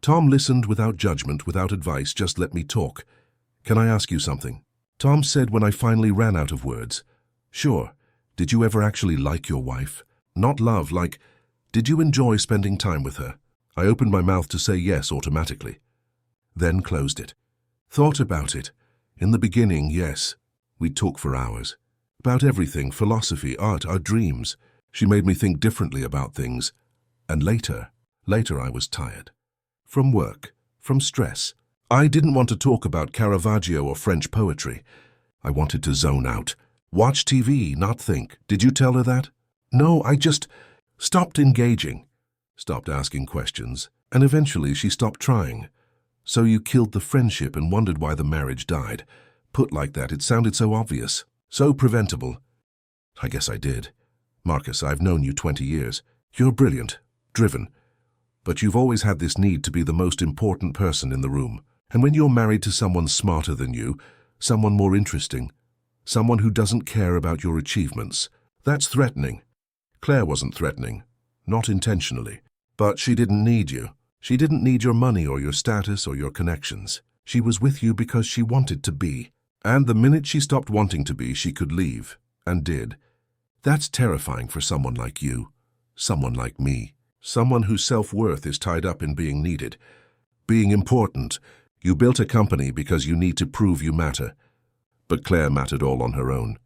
Tom listened without judgment, without advice, just let me talk. Can I ask you something? Tom said when I finally ran out of words. Sure. Did you ever actually like your wife? Not love, like, did you enjoy spending time with her? I opened my mouth to say yes automatically. Then closed it. Thought about it. In the beginning, yes. We'd talk for hours. About everything, philosophy, art, our dreams. She made me think differently about things. And later I was tired. From work, from stress. I didn't want to talk about Caravaggio or French poetry. I wanted to zone out. Watch TV, not think. Did you tell her that? No, I just stopped engaging. Stopped asking questions. And eventually she stopped trying. So you killed the friendship and wondered why the marriage died. Put like that, it sounded so obvious. So preventable. I guess I did. Marcus, I've known you 20 years. You're brilliant, driven. But you've always had this need to be the most important person in the room. And when you're married to someone smarter than you, someone more interesting, someone who doesn't care about your achievements, that's threatening. Claire wasn't threatening, not intentionally. But she didn't need you. She didn't need your money or your status or your connections. She was with you because she wanted to be. And the minute she stopped wanting to be, she could leave, and did. That's terrifying for someone like you, someone like me, someone whose self-worth is tied up in being needed, being important. You built a company because you need to prove you matter. But Claire mattered all on her own.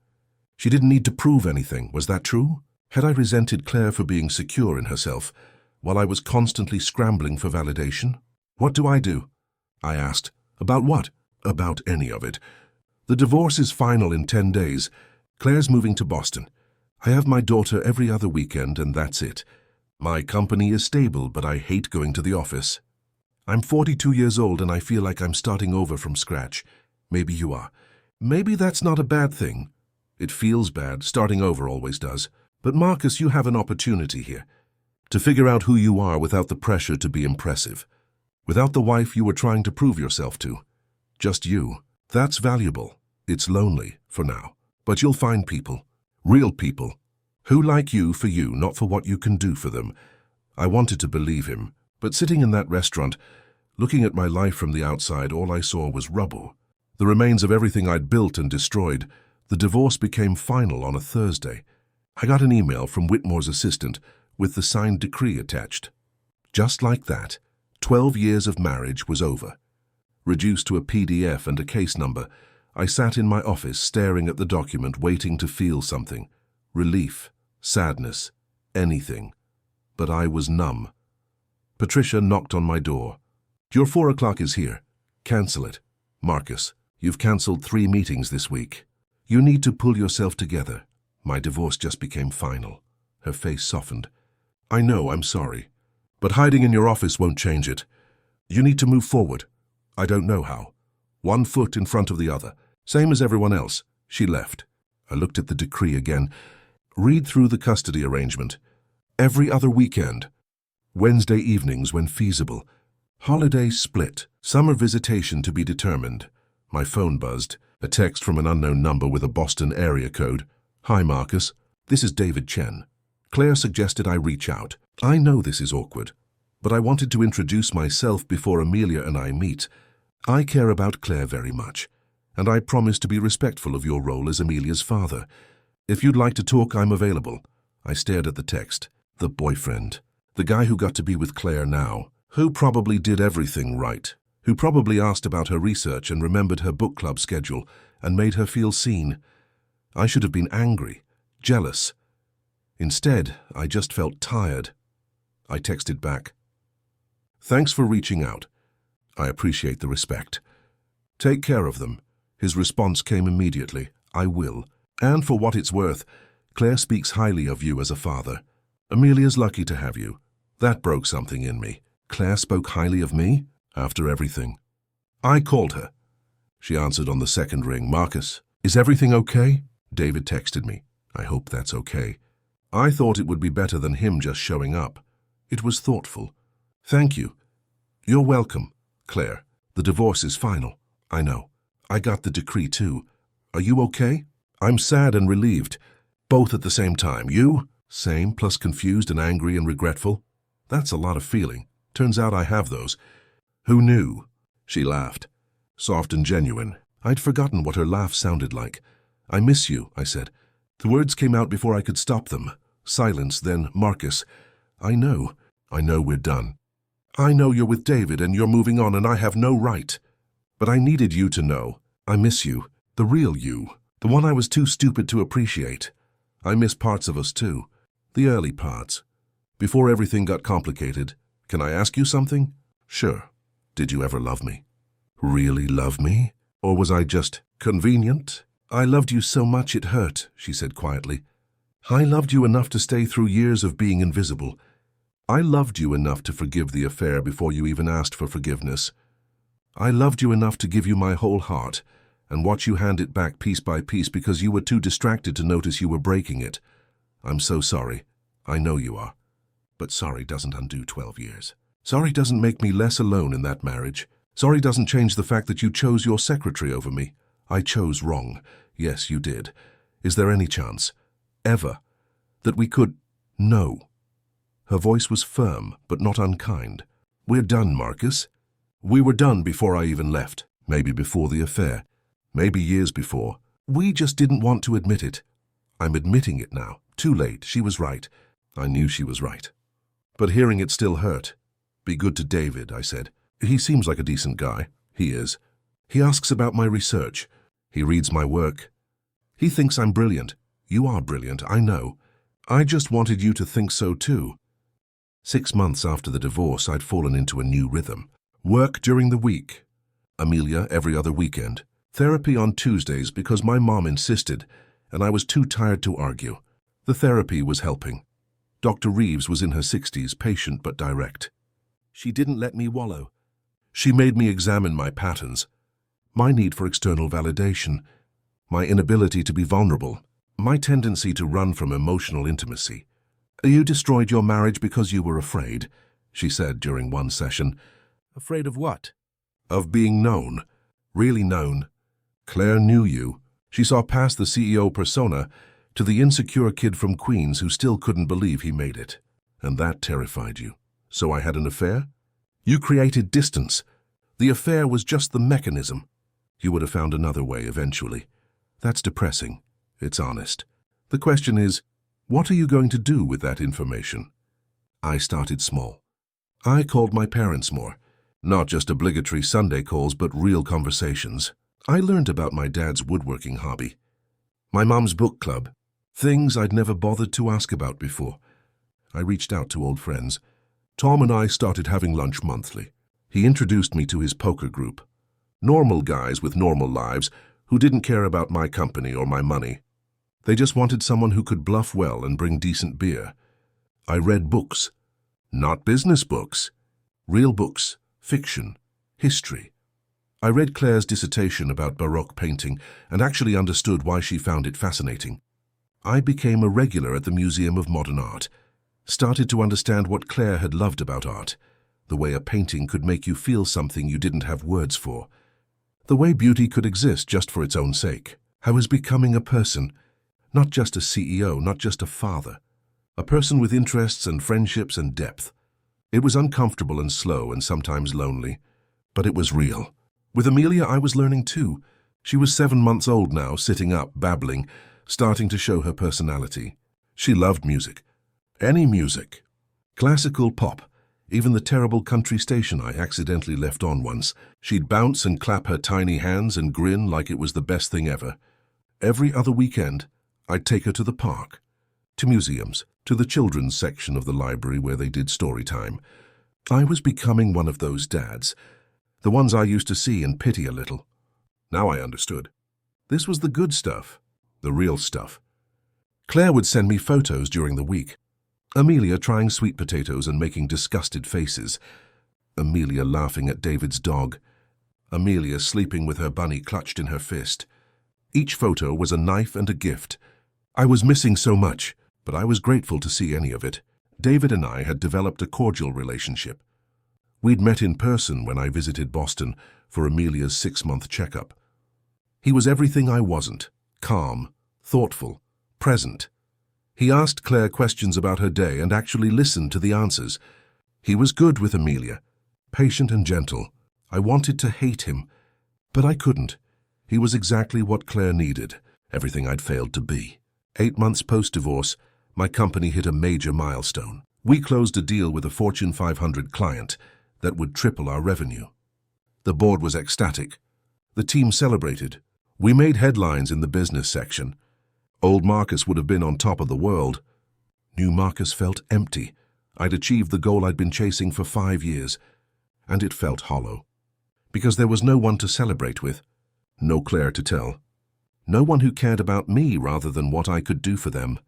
She didn't need to prove anything. Was that true? Had I resented Claire for being secure in herself, while I was constantly scrambling for validation? What do? I asked. About what? About any of it. The divorce is final in 10 days. Claire's moving to Boston. I have my daughter every other weekend, and that's it. My company is stable, but I hate going to the office. I'm 42 years old and I feel like I'm starting over from scratch. Maybe you are. Maybe that's not a bad thing. It feels bad, starting over always does. But Marcus, you have an opportunity here. To figure out who you are without the pressure to be impressive. Without the wife you were trying to prove yourself to. Just you. That's valuable. It's lonely, for now. But you'll find people. Real people. Who like you for you, not for what you can do for them. I wanted to believe him. But sitting in that restaurant, looking at my life from the outside, all I saw was rubble. The remains of everything I'd built and destroyed. The divorce became final on a Thursday. I got an email from Whitmore's assistant with the signed decree attached. Just like that, 12 years of marriage was over. Reduced to a PDF and a case number, I sat in my office staring at the document, waiting to feel something. Relief, sadness, anything. But I was numb. Patricia knocked on my door. Your 4 o'clock is here. Cancel it. Marcus, you've cancelled 3 meetings this week. You need to pull yourself together. My divorce just became final. Her face softened. I know, I'm sorry. But hiding in your office won't change it. You need to move forward. I don't know how. 1 foot in front of the other. Same as everyone else. She left. I looked at the decree again. Read through the custody arrangement. Every other weekend. Wednesday evenings when feasible. Holiday split. Summer visitation to be determined. My phone buzzed. A text from an unknown number with a Boston area code. Hi, Marcus. This is David Chen. Claire suggested I reach out. I know this is awkward, but I wanted to introduce myself before Amelia and I meet. I care about Claire very much, and I promise to be respectful of your role as Amelia's father. If you'd like to talk, I'm available. I stared at the text. The boyfriend. The guy who got to be with Claire now. Who probably did everything right. Who probably asked about her research and remembered her book club schedule and made her feel seen. I should have been angry, jealous. Instead, I just felt tired. I texted back. Thanks for reaching out. I appreciate the respect. Take care of them. His response came immediately. I will. And for what it's worth, Claire speaks highly of you as a father. Amelia's lucky to have you. That broke something in me. Claire spoke highly of me? After everything. I called her. She answered on the second ring. Marcus, is everything okay? David texted me. I hope that's okay. I thought it would be better than him just showing up. It was thoughtful. Thank you. You're welcome. Claire, the divorce is final. I know. I got the decree too. Are you okay? I'm sad and relieved. Both at the same time. You? Same, plus confused and angry and regretful. That's a lot of feeling. Turns out I have those. Who knew? She laughed. Soft and genuine. I'd forgotten what her laugh sounded like. I miss you, I said. The words came out before I could stop them. Silence, then Marcus. I know we're done. I know you're with David and you're moving on and I have no right. But I needed you to know. I miss you. The real you. The one I was too stupid to appreciate. I miss parts of us too. The early parts. Before everything got complicated. Can I ask you something? Sure. Did you ever love me? Really love me? Or was I just convenient? I loved you so much it hurt, she said quietly. I loved you enough to stay through years of being invisible. I loved you enough to forgive the affair before you even asked for forgiveness. I loved you enough to give you my whole heart and watch you hand it back piece by piece because you were too distracted to notice you were breaking it. I'm so sorry. I know you are. But sorry doesn't undo 12 years. Sorry doesn't make me less alone in that marriage. Sorry doesn't change the fact that you chose your secretary over me. I chose wrong. Yes, you did. Is there any chance, ever, that we could... No. Her voice was firm, but not unkind. We're done, Marcus. We were done before I even left. Maybe before the affair. Maybe years before. We just didn't want to admit it. I'm admitting it now. Too late. She was right. I knew she was right. But hearing it still hurt. Be good to David, I said. He seems like a decent guy. He is. He asks about my research. He reads my work. He thinks I'm brilliant. You are brilliant, I know. I just wanted you to think so too. 6 months after the divorce, I'd fallen into a new rhythm. Work during the week. Amelia every other weekend. Therapy on Tuesdays because my mom insisted, and I was too tired to argue. The therapy was helping. Dr. Reeves was in her 60s, patient but direct. She didn't let me wallow. She made me examine my patterns, my need for external validation, my inability to be vulnerable, my tendency to run from emotional intimacy. You destroyed your marriage because you were afraid, she said during one session. Afraid of what? Of being known. Really known. Claire knew you. She saw past the CEO persona to the insecure kid from Queens who still couldn't believe he made it. And that terrified you. So I had an affair? You created distance. The affair was just the mechanism. You would have found another way eventually. That's depressing. It's honest. The question is, what are you going to do with that information? I started small. I called my parents more. Not just obligatory Sunday calls, but real conversations. I learned about my dad's woodworking hobby, my mom's book club, things I'd never bothered to ask about before. I reached out to old friends. Tom and I started having lunch monthly. He introduced me to his poker group. Normal guys with normal lives who didn't care about my company or my money. They just wanted someone who could bluff well and bring decent beer. I read books. Not business books. Real books. Fiction, history. I read Claire's dissertation about Baroque painting and actually understood why she found it fascinating. I became a regular at the Museum of Modern Art, started to understand what Claire had loved about art, the way a painting could make you feel something you didn't have words for, the way beauty could exist just for its own sake. I was becoming a person, not just a CEO, not just a father, a person with interests and friendships and depth. It was uncomfortable and slow and sometimes lonely, but it was real. With Amelia, I was learning too. She was 7 months old now, sitting up, babbling, starting to show her personality. She loved music. Any music. Classical, pop, even the terrible country station I accidentally left on once. She'd bounce and clap her tiny hands and grin like it was the best thing ever. Every other weekend, I'd take her to the park, to museums, to the children's section of the library where they did story time. I was becoming one of those dads, the ones I used to see and pity a little. Now I understood. This was the good stuff, the real stuff. Claire would send me photos during the week. Amelia trying sweet potatoes and making disgusted faces. Amelia laughing at David's dog. Amelia sleeping with her bunny clutched in her fist. Each photo was a knife and a gift. I was missing so much, but I was grateful to see any of it. David and I had developed a cordial relationship. We'd met in person when I visited Boston for Amelia's 6-month checkup. He was everything I wasn't: calm, thoughtful, present. He asked Claire questions about her day and actually listened to the answers. He was good with Amelia, patient and gentle. I wanted to hate him, but I couldn't. He was exactly what Claire needed, everything I'd failed to be. 8 months post-divorce, my company hit a major milestone. We closed a deal with a Fortune 500 client that would triple our revenue. The board was ecstatic. The team celebrated. We made headlines in the business section. Old Marcus would have been on top of the world. New Marcus felt empty. I'd achieved the goal I'd been chasing for 5 years, and it felt hollow. Because there was no one to celebrate with, no Claire to tell. No one who cared about me rather than what I could do for them.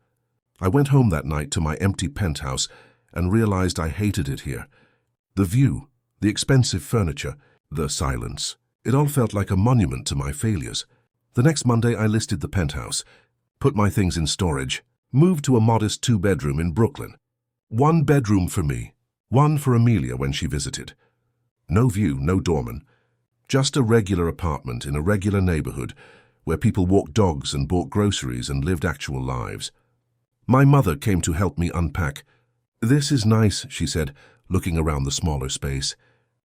I went home that night to my empty penthouse and realized I hated it here. The view, the expensive furniture, the silence. It all felt like a monument to my failures. The next Monday I listed the penthouse, put my things in storage, moved to a modest 2-bedroom in Brooklyn. 1 bedroom for me, 1 for Amelia when she visited. No view, no doorman. Just a regular apartment in a regular neighborhood where people walked dogs and bought groceries and lived actual lives. My mother came to help me unpack. "This is nice," she said, looking around the smaller space.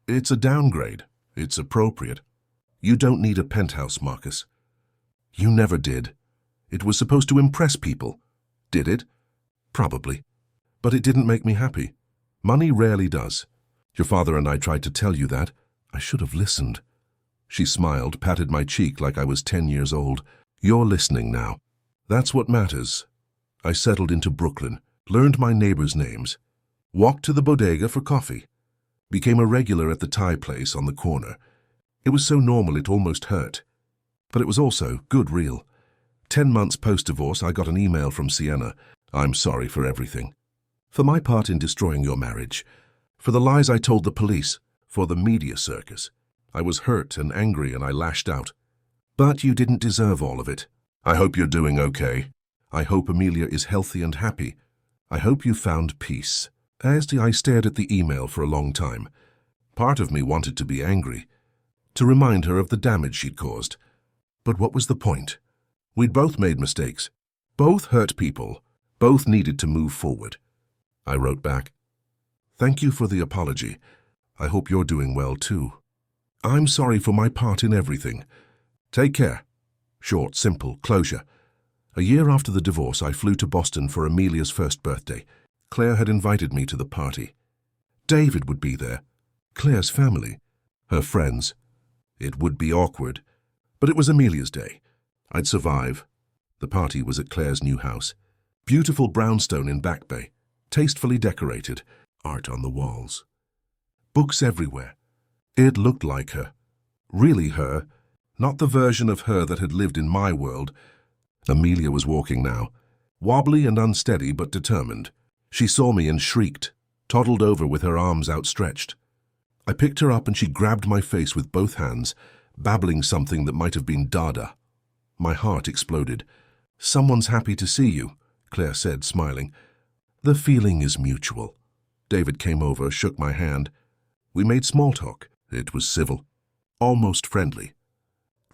"It's a downgrade. It's appropriate. You don't need a penthouse, Marcus." "You never did. It was supposed to impress people." "Did it?" "Probably. But it didn't make me happy. Money rarely does. Your father and I tried to tell you that. I should have listened." She smiled, patted my cheek like I was 10 years old. "You're listening now. That's what matters. I settled into Brooklyn, learned my neighbors' names, walked to the bodega for coffee, became a regular at the Thai place on the corner. It was so normal it almost hurt. But it was also good real. 10 months post-divorce, I got an email from Sienna. I'm sorry for everything. For my part in destroying your marriage, for the lies I told the police, for the media circus. I was hurt and angry and I lashed out. But you didn't deserve all of it. I hope you're doing okay. I hope Amelia is healthy and happy. I hope you found peace. As I stared at the email for a long time. Part of me wanted to be angry, to remind her of the damage she'd caused. But what was the point? We'd both made mistakes. Both hurt people. Both needed to move forward. I wrote back, "Thank you for the apology. I hope you're doing well too. I'm sorry for my part in everything. Take care." Short, simple, closure. A year after the divorce, I flew to Boston for Amelia's first birthday. Claire had invited me to the party. David would be there. Claire's family. Her friends. It would be awkward. But it was Amelia's day. I'd survive. The party was at Claire's new house. Beautiful brownstone in Back Bay. Tastefully decorated. Art on the walls. Books everywhere. It looked like her. Really her. Not the version of her that had lived in my world. Amelia was walking now. Wobbly and unsteady, but determined. She saw me and shrieked, toddled over with her arms outstretched. I picked her up and she grabbed my face with both hands, babbling something that might have been Dada. My heart exploded. "Someone's happy to see you," Claire said, smiling. "The feeling is mutual." David came over, shook my hand. We made small talk. It was civil, almost friendly.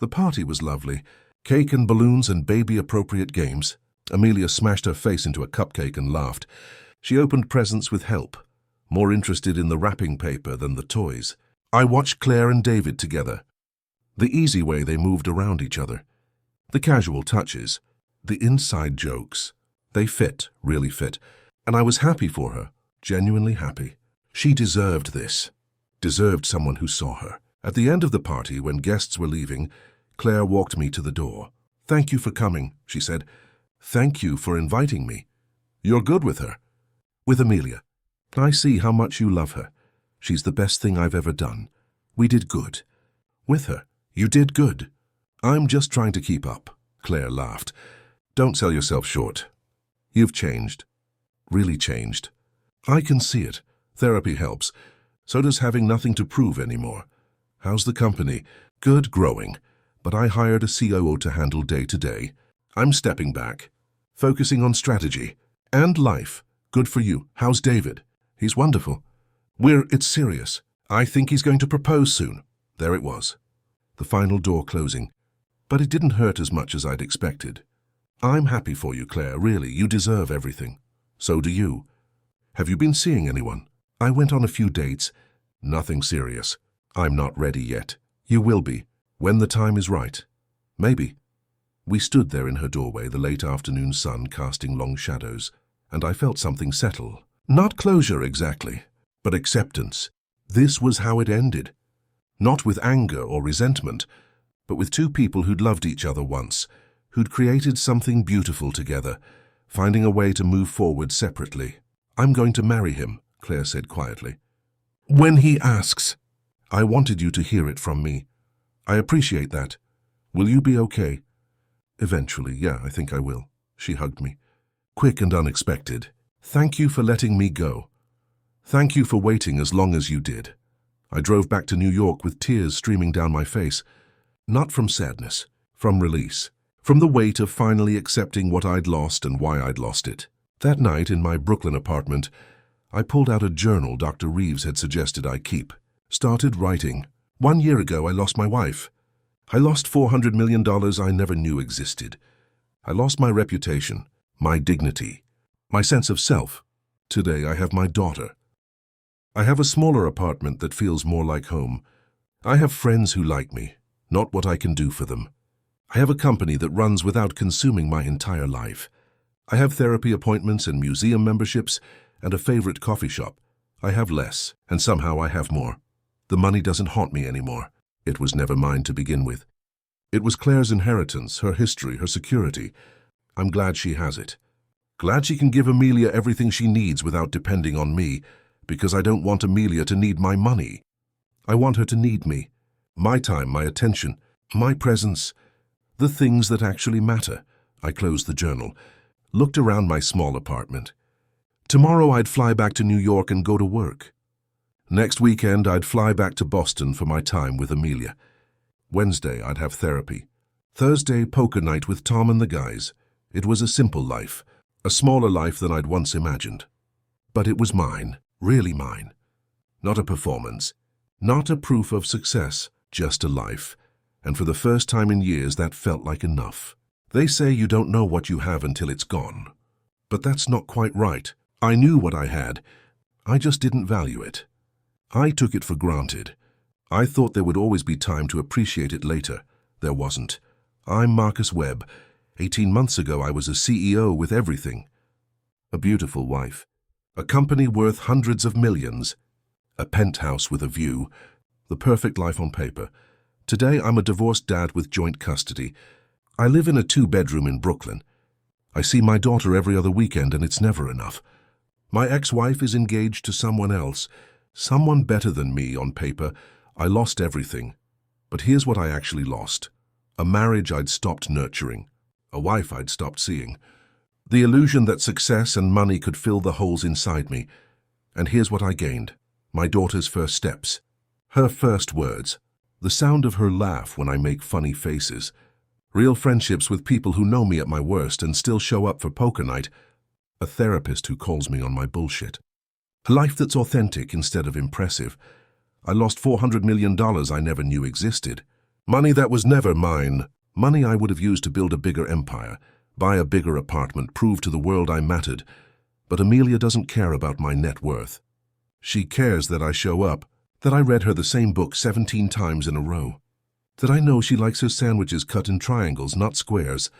The party was lovely. Cake and balloons and baby-appropriate games. Amelia smashed her face into a cupcake and laughed. She opened presents with help, more interested in the wrapping paper than the toys. I watched Claire and David together. The easy way they moved around each other. The casual touches. The inside jokes. They fit, really fit. And I was happy for her, genuinely happy. She deserved this. Deserved someone who saw her. At the end of the party, when guests were leaving, Claire walked me to the door. "Thank you for coming," she said. "Thank you for inviting me. You're good with her." "With Amelia. I see how much you love her. She's the best thing I've ever done. We did good. With her, you did good. I'm just trying to keep up." Claire laughed. "Don't sell yourself short. You've changed. Really changed. I can see it. Therapy helps. So does having nothing to prove anymore. How's the company? Good, growing. But I hired a COO to handle day-to-day. I'm stepping back, focusing on strategy and life. Good for you. How's David? He's wonderful. It's serious. I think he's going to propose soon." There it was. The final door closing. But it didn't hurt as much as I'd expected. "I'm happy for you, Claire, really. You deserve everything. So do you. Have you been seeing anyone?" "I went on a few dates. Nothing serious. I'm not ready yet." "You will be. When the time is right. Maybe." We stood there in her doorway, the late afternoon sun casting long shadows, and I felt something settle. Not closure exactly, but acceptance. This was how it ended. Not with anger or resentment, but with two people who'd loved each other once, who'd created something beautiful together, finding a way to move forward separately. "I'm going to marry him," Claire said quietly. "When he asks." "I wanted you to hear it from me. I appreciate that. Will you be okay?" "Eventually, yeah, I think I will." She hugged me. "Quick and unexpected. Thank you for letting me go. Thank you for waiting as long as you did." I drove back to New York with tears streaming down my face. Not from sadness, from release, from the weight of finally accepting what I'd lost and why I'd lost it. That night in my Brooklyn apartment, I pulled out a journal Dr. Reeves had suggested I keep. Started writing. 1 year ago, I lost my wife. I lost $400 million I never knew existed. I lost my reputation, my dignity, my sense of self. Today, I have my daughter. I have a smaller apartment that feels more like home. I have friends who like me, not what I can do for them. I have a company that runs without consuming my entire life. I have therapy appointments and museum memberships and a favorite coffee shop. I have less, and somehow I have more. The money doesn't haunt me anymore. It was never mine to begin with. It was Claire's inheritance, her history, her security. I'm glad she has it. Glad she can give Amelia everything she needs without depending on me, because I don't want Amelia to need my money. I want her to need me. My time, my attention, my presence, the things that actually matter. I closed the journal, looked around my small apartment. Tomorrow I'd fly back to New York and go to work. Next weekend I'd fly back to Boston for my time with Amelia. Wednesday I'd have therapy. Thursday, poker night with Tom and the guys. It was a simple life, a smaller life than I'd once imagined. But it was mine, really mine. Not a performance, not a proof of success, just a life. And for the first time in years, that felt like enough. They say you don't know what you have until it's gone. But that's not quite right. I knew what I had. I just didn't value it. I took it for granted. I thought there would always be time to appreciate it later. There wasn't. I'm Marcus Webb. 18 months ago, I was a CEO with everything. A beautiful wife. A company worth hundreds of millions. A penthouse with a view. The perfect life on paper. Today, I'm a divorced dad with joint custody. I live in a 2-bedroom in Brooklyn. I see my daughter every other weekend, and it's never enough. My ex-wife is engaged to someone else, someone better than me on paper. I lost everything. But here's what I actually lost. A marriage I'd stopped nurturing. A wife I'd stopped seeing. The illusion that success and money could fill the holes inside me. And here's what I gained. My daughter's first steps. Her first words. The sound of her laugh when I make funny faces. Real friendships with people who know me at my worst and still show up for poker night. A therapist who calls me on my bullshit. A life that's authentic instead of impressive. I lost $400 million I never knew existed. Money that was never mine. Money I would have used to build a bigger empire, buy a bigger apartment, prove to the world I mattered. But Amelia doesn't care about my net worth. She cares that I show up, that I read her the same book 17 times in a row, that I know she likes her sandwiches cut in triangles, not squares,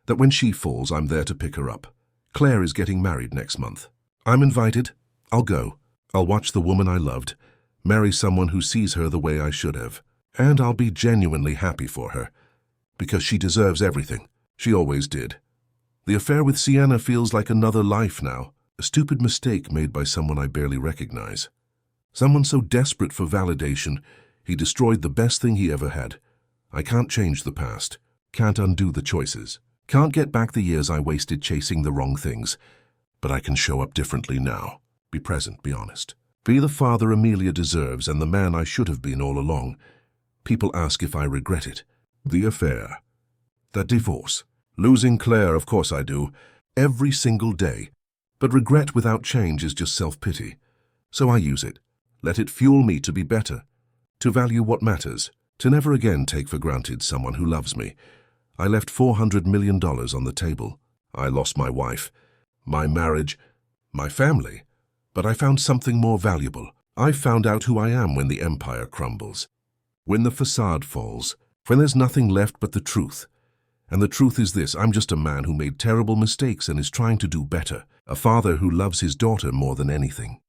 that when she falls, I'm there to pick her up. Claire is getting married next month. I'm invited. I'll go. I'll watch the woman I loved, marry someone who sees her the way I should have. And I'll be genuinely happy for her, because she deserves everything. She always did. The affair with Sienna feels like another life now, a stupid mistake made by someone I barely recognize. Someone so desperate for validation, he destroyed the best thing he ever had. I can't change the past, can't undo the choices, can't get back the years I wasted chasing the wrong things. But I can show up differently now. Be present, be honest. Be the father Amelia deserves and the man I should have been all along. People ask if I regret it. The affair. The divorce. Losing Claire, of course I do. Every single day. But regret without change is just self-pity. So I use it. Let it fuel me to be better. To value what matters. To never again take for granted someone who loves me. I left $400 million on the table. I lost my wife, my marriage, my family. But I found something more valuable. I found out who I am when the empire crumbles. When the facade falls. When there's nothing left but the truth. And the truth is this: I'm just a man who made terrible mistakes and is trying to do better. A father who loves his daughter more than anything.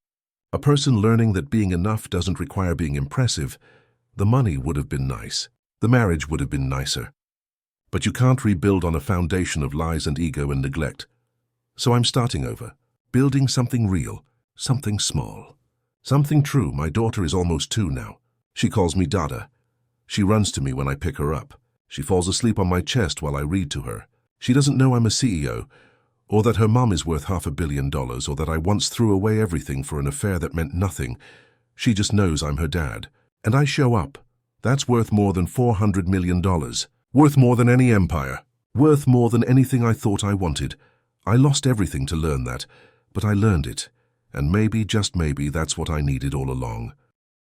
A person learning that being enough doesn't require being impressive. The money would have been nice. The marriage would have been nicer. But you can't rebuild on a foundation of lies and ego and neglect. So I'm starting over. Building something real. Something small. Something true. My daughter is almost 2 now. She calls me Dada. She runs to me when I pick her up. She falls asleep on my chest while I read to her. She doesn't know I'm a CEO, or that her mom is worth $500 million, or that I once threw away everything for an affair that meant nothing. She just knows I'm her dad. And I show up. That's worth more than $400 million. Worth more than any empire. Worth more than anything I thought I wanted. I lost everything to learn that, but I learned it. And maybe, just maybe, that's what I needed all along.